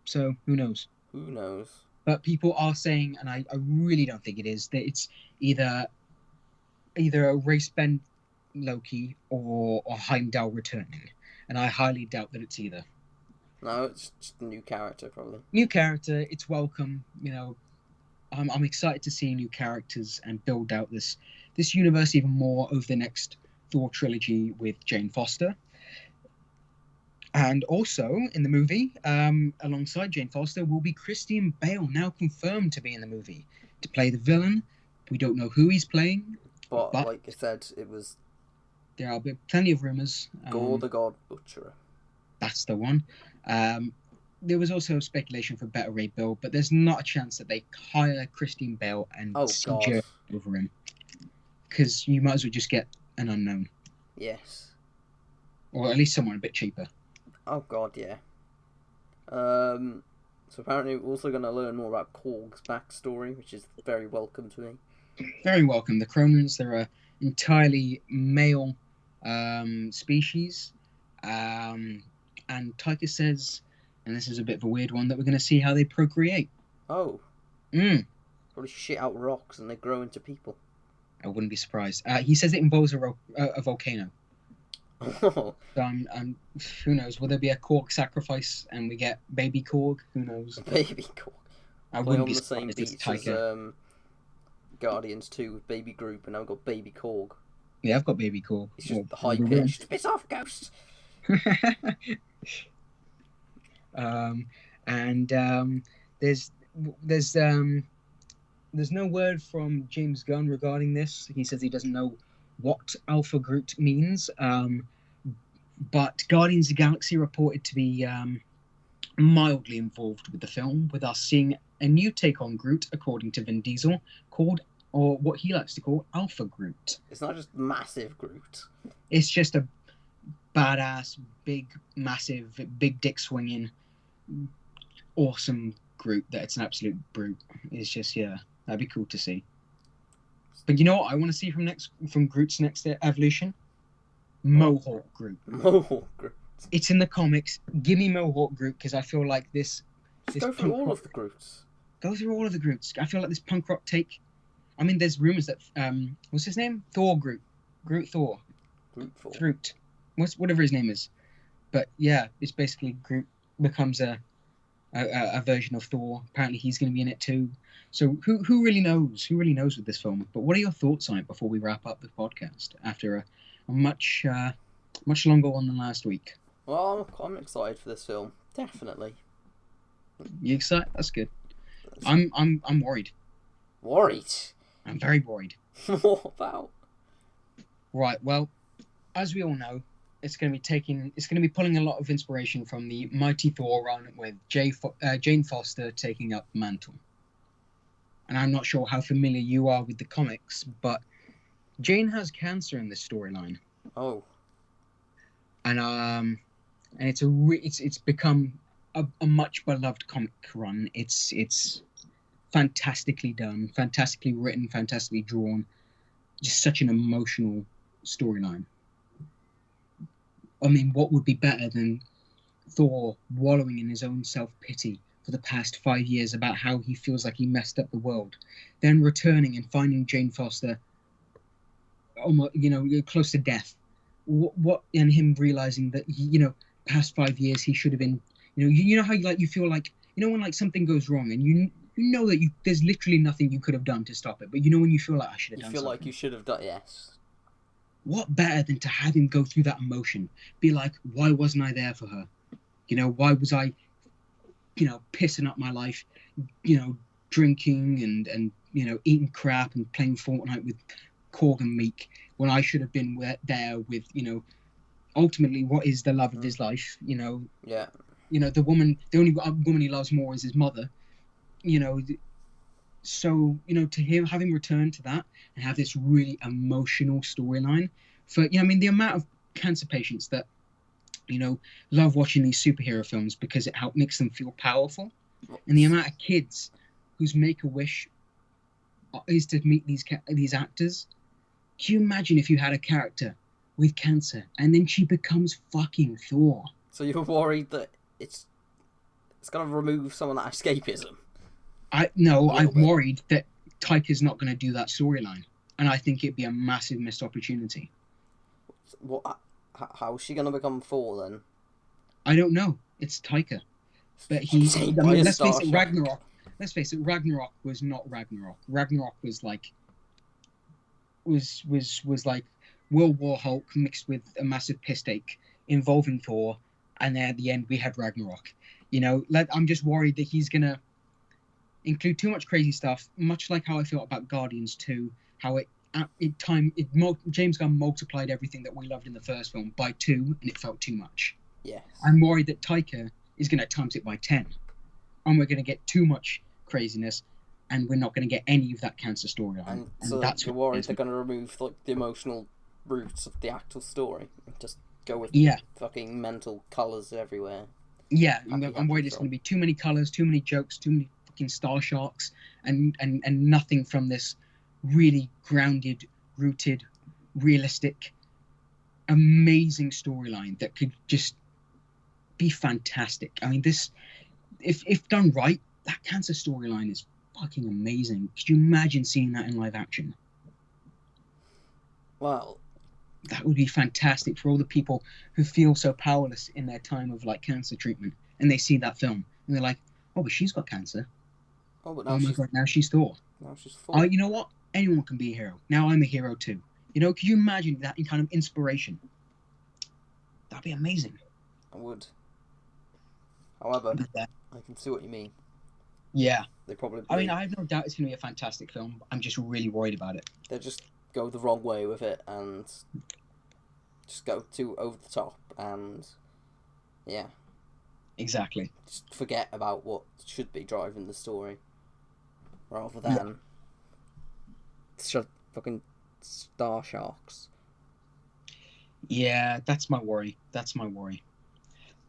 so who knows? Who knows? But people are saying, and I really don't think it is, that it's either a race-bend Loki or Heimdall returning. And I highly doubt that it's either. No, it's just a new character, probably. New character, it's welcome. I'm excited to see new characters and build out this universe even more over the next Thor trilogy with Jane Foster. And also, in the movie, alongside Jane Foster, will be Christian Bale, now confirmed to be in the movie, to play the villain. We don't know who he's playing. But like I said, it was... There are plenty of rumours. Gore the God Butcherer. That's the one. There was also speculation for Better Ray Bill, but there's not a chance that they hire Christian Bale and Oh CJ God. over him, because you might as well just get an unknown, Yes. or at least someone a bit cheaper. Oh God, yeah. So apparently we're also going to learn more about Korg's backstory, which is very welcome to me. Very welcome. The Cronins, they're a entirely male species. And Taika says, and this is a bit of a weird one, that we're going to see how they procreate. Oh. Mm. Probably shit out rocks and they grow into people. I wouldn't be surprised. He says it involves a volcano. Oh. So I'm, who knows? Will there be a Korg sacrifice and we get baby Korg? Who knows? Baby Korg. I Play wouldn't on be the same surprised. It's beats as Taika. Guardians 2 with Baby Group, and now we've got Baby Korg. Yeah, I've got baby Korg. It's just high pitched. Piss off, ghost. There's no word from James Gunn regarding this. He says he doesn't know what Alpha Groot means. But Guardians of the Galaxy reported to be mildly involved with the film, with us seeing a new take on Groot, according to Vin Diesel, called, or what he likes to call, Alpha Groot. It's not just massive Groot. It's just a badass, big, massive, big dick swinging, awesome Groot. That it's an absolute brute. It's just, yeah, that'd be cool to see. But you know what I want to see from Groot's next evolution? Mohawk Groot. Mohawk Groot. It's in the comics. Give me Mohawk Groot, because I feel like this. Just go through all of the Groots. Go through all of the Groots. I feel like this punk rock take. I mean, there's rumors that what's his name? Thor Groot. Groot Thor. Groot Thor. Groot. Whatever his name is. But yeah, it's basically Groot becomes a version of Thor. Apparently, he's going to be in it too. So who really knows? Who really knows with this film? But what are your thoughts on it before we wrap up the podcast after a much longer one than last week? Well, I'm excited for this film. Definitely. You excited? That's good. I'm worried. Worried? I'm very worried. What about? Right. Well, as we all know, it's going to be pulling a lot of inspiration from the Mighty Thor run with Jane Foster taking up the mantle. And I'm not sure how familiar you are with the comics, but Jane has cancer in this storyline. Oh. And it's become a much beloved comic run. It's fantastically done, fantastically written, fantastically drawn. Just such an emotional storyline. I mean, what would be better than Thor wallowing in his own self-pity for the past 5 years about how he feels like he messed up the world, then returning and finding Jane Foster almost, close to death. What and him realizing that past 5 years he should have been, you know how you feel like, when like something goes wrong and you know that there's literally nothing you could have done to stop it, but when you feel like I should have done something. You feel like you should have done, yes. What better than to have him go through that emotion? Be like, why wasn't I there for her? Why was I, pissing up my life, drinking and eating crap and playing Fortnite with Korg and Meek when I should have been there with, ultimately what is the love of his life, Yeah. The only woman he loves more is his mother, so, to have him return to that and have this really emotional storyline for, the amount of cancer patients that, love watching these superhero films because it makes them feel powerful. And the amount of kids whose make-a-wish is to meet these actors. Can you imagine if you had a character with cancer and then she becomes fucking Thor? So you're worried that it's going to remove some of that escapism? I'm worried that Taika's not going to do that storyline, and I think it'd be a massive missed opportunity. How is she going to become Thor then? I don't know. It's Taika, but let's face it, Ragnarok. Let's face it, Ragnarok was not Ragnarok. Ragnarok was like like World War Hulk mixed with a massive piss take involving Thor, and then at the end we had Ragnarok. I'm just worried that he's gonna include too much crazy stuff, much like how I felt about Guardians 2, how James Gunn multiplied everything that we loved in the first film by 2, and it felt too much. Yes. I'm worried that Taika is going to times it by 10, and we're going to get too much craziness, and we're not going to get any of that cancer storyline. And And so that's you're what worried they're going to remove like the emotional roots of the actual story and just go with fucking mental colours everywhere. Yeah, Happy, I'm worried it's going to be too many colours, too many jokes, too many fucking star sharks, and nothing from this really grounded, rooted, realistic, amazing storyline that could just be fantastic. I mean, this, if done right, that cancer storyline is fucking amazing. Could you imagine seeing that in live action? Well, that would be fantastic for all the people who feel so powerless in their time of like cancer treatment, and they see that film and they're like, oh, but she's got cancer. Oh, but now oh my god, now she's Thor. Now she's Thor. Oh, you know what? Anyone can be a hero. Now I'm a hero too. You know, could you imagine that in kind of inspiration? That'd be amazing. I would. However, I can see what you mean. Yeah. They probably. I mean, I have no doubt it's going to be a fantastic film. I'm just really worried about it. They just go the wrong way with it and just go too over the top and yeah. Exactly. Just forget about what should be driving the story rather than fucking star sharks. Yeah, that's my worry.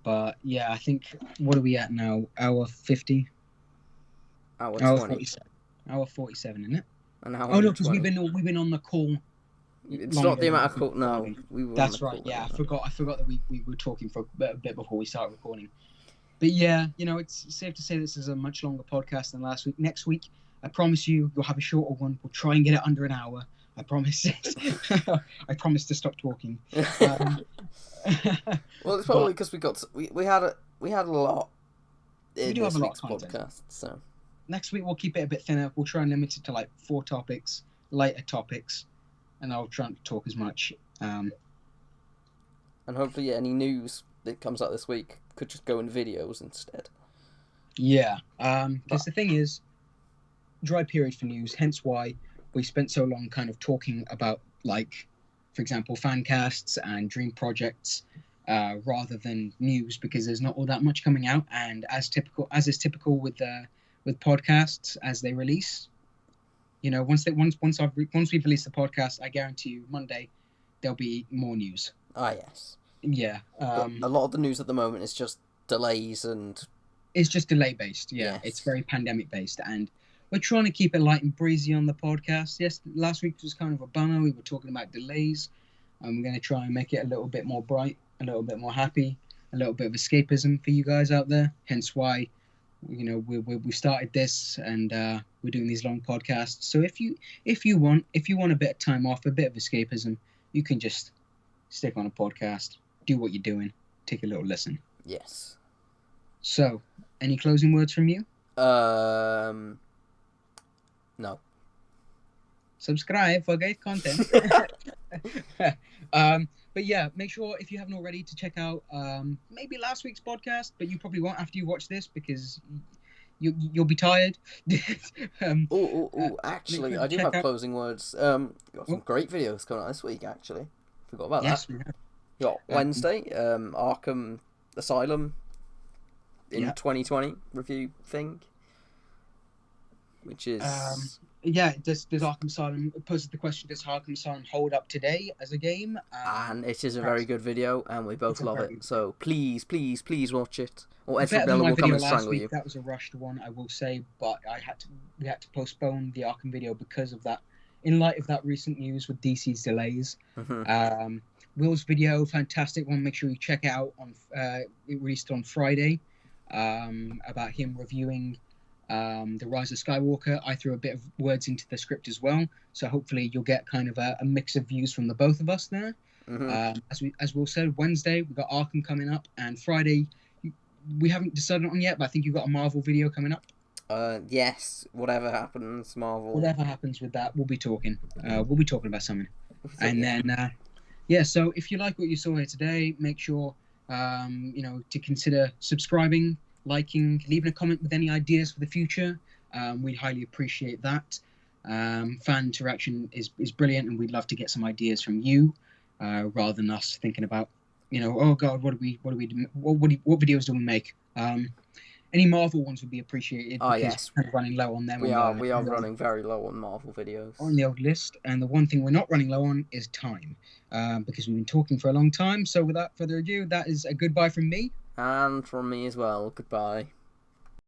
But yeah, I think, what are we at now? Hour 50? Hour 47. Hour 47, isn't it? An hour oh no, because we've been on the call. It's not the amount of call. No, we were. That's right. Yeah, I forgot that we were talking for a bit before we started recording. But yeah, you know, it's safe to say this is a much longer podcast than last week. Next week, I promise you'll have a shorter one. We'll try and get it under an hour. I promise. I promise to stop talking. Well, it's probably because we had a lot in this week's podcast. So next week we'll keep it a bit thinner. We'll try and limit it to like 4 topics, lighter topics, and I'll try not to talk as much. And hopefully, any news that comes out this week could just go in videos instead. Yeah, because the thing is, dry period for news. Hence why we spent so long kind of talking about, like, for example, fan casts and dream projects, rather than news, because there's not all that much coming out. And as is typical with podcasts as they release, you know, once we've released the podcast, I guarantee you Monday there'll be more news. Ah, yes. Yeah. A lot of the news at the moment is just delays and. It's just delay based. Yeah, yes. It's very pandemic based, and we're trying to keep it light and breezy on the podcast. Yes, last week was kind of a bummer. We were talking about delays, and we're going to try and make it a little bit more bright, a little bit more happy, a little bit of escapism for you guys out there. Hence why, you know, we started this, and we're doing these long podcasts. So if you want a bit of time off, a bit of escapism, you can just stick on a podcast, do what you're doing, take a little listen. Yes. So, any closing words from you? No. Subscribe for great content. But yeah, make sure, if you haven't already, to check out maybe last week's podcast, but you probably won't after you watch this because you'll be tired. Actually, I do have closing words. Got some great videos coming out this week, actually. Forgot about that. We have. You got Wednesday, Arkham Asylum in 2020 review thing, which is does Arkham Asylum, it poses the question, does Arkham Asylum hold up today as a game? And it is a very good video, and we both love it. So please watch it, or Ezra Bella will come and strangle you. That was a rushed one, I will say, but we had to postpone the Arkham video because of that, in light of that recent news with DC's delays. Mm-hmm. Will's video, fantastic one. Make sure you check it out. It released on Friday, about him reviewing The Rise of Skywalker. I threw a bit of words into the script as well, so hopefully you'll get kind of a mix of views from the both of us there. Mm-hmm. As Will said, Wednesday we've got Arkham coming up, and Friday we haven't decided on yet, but I think you've got a Marvel video coming up. Yes, whatever happens, Marvel. Whatever happens with that, we'll be talking. We'll be talking about something. And then, so if you like what you saw here today, make sure, to consider subscribing, liking, leaving a comment with any ideas for the future. We'd highly appreciate that. Fan interaction is brilliant, and we'd love to get some ideas from you, rather than us thinking about oh God, what videos do we make? Any Marvel ones would be appreciated Ah, because yes. we're kind of running low on them We are running very low on Marvel videos. on the old list. And the one thing we're not running low on is time, because we've been talking for a long time. So without further ado, that is a goodbye from me. And from me as well. Goodbye.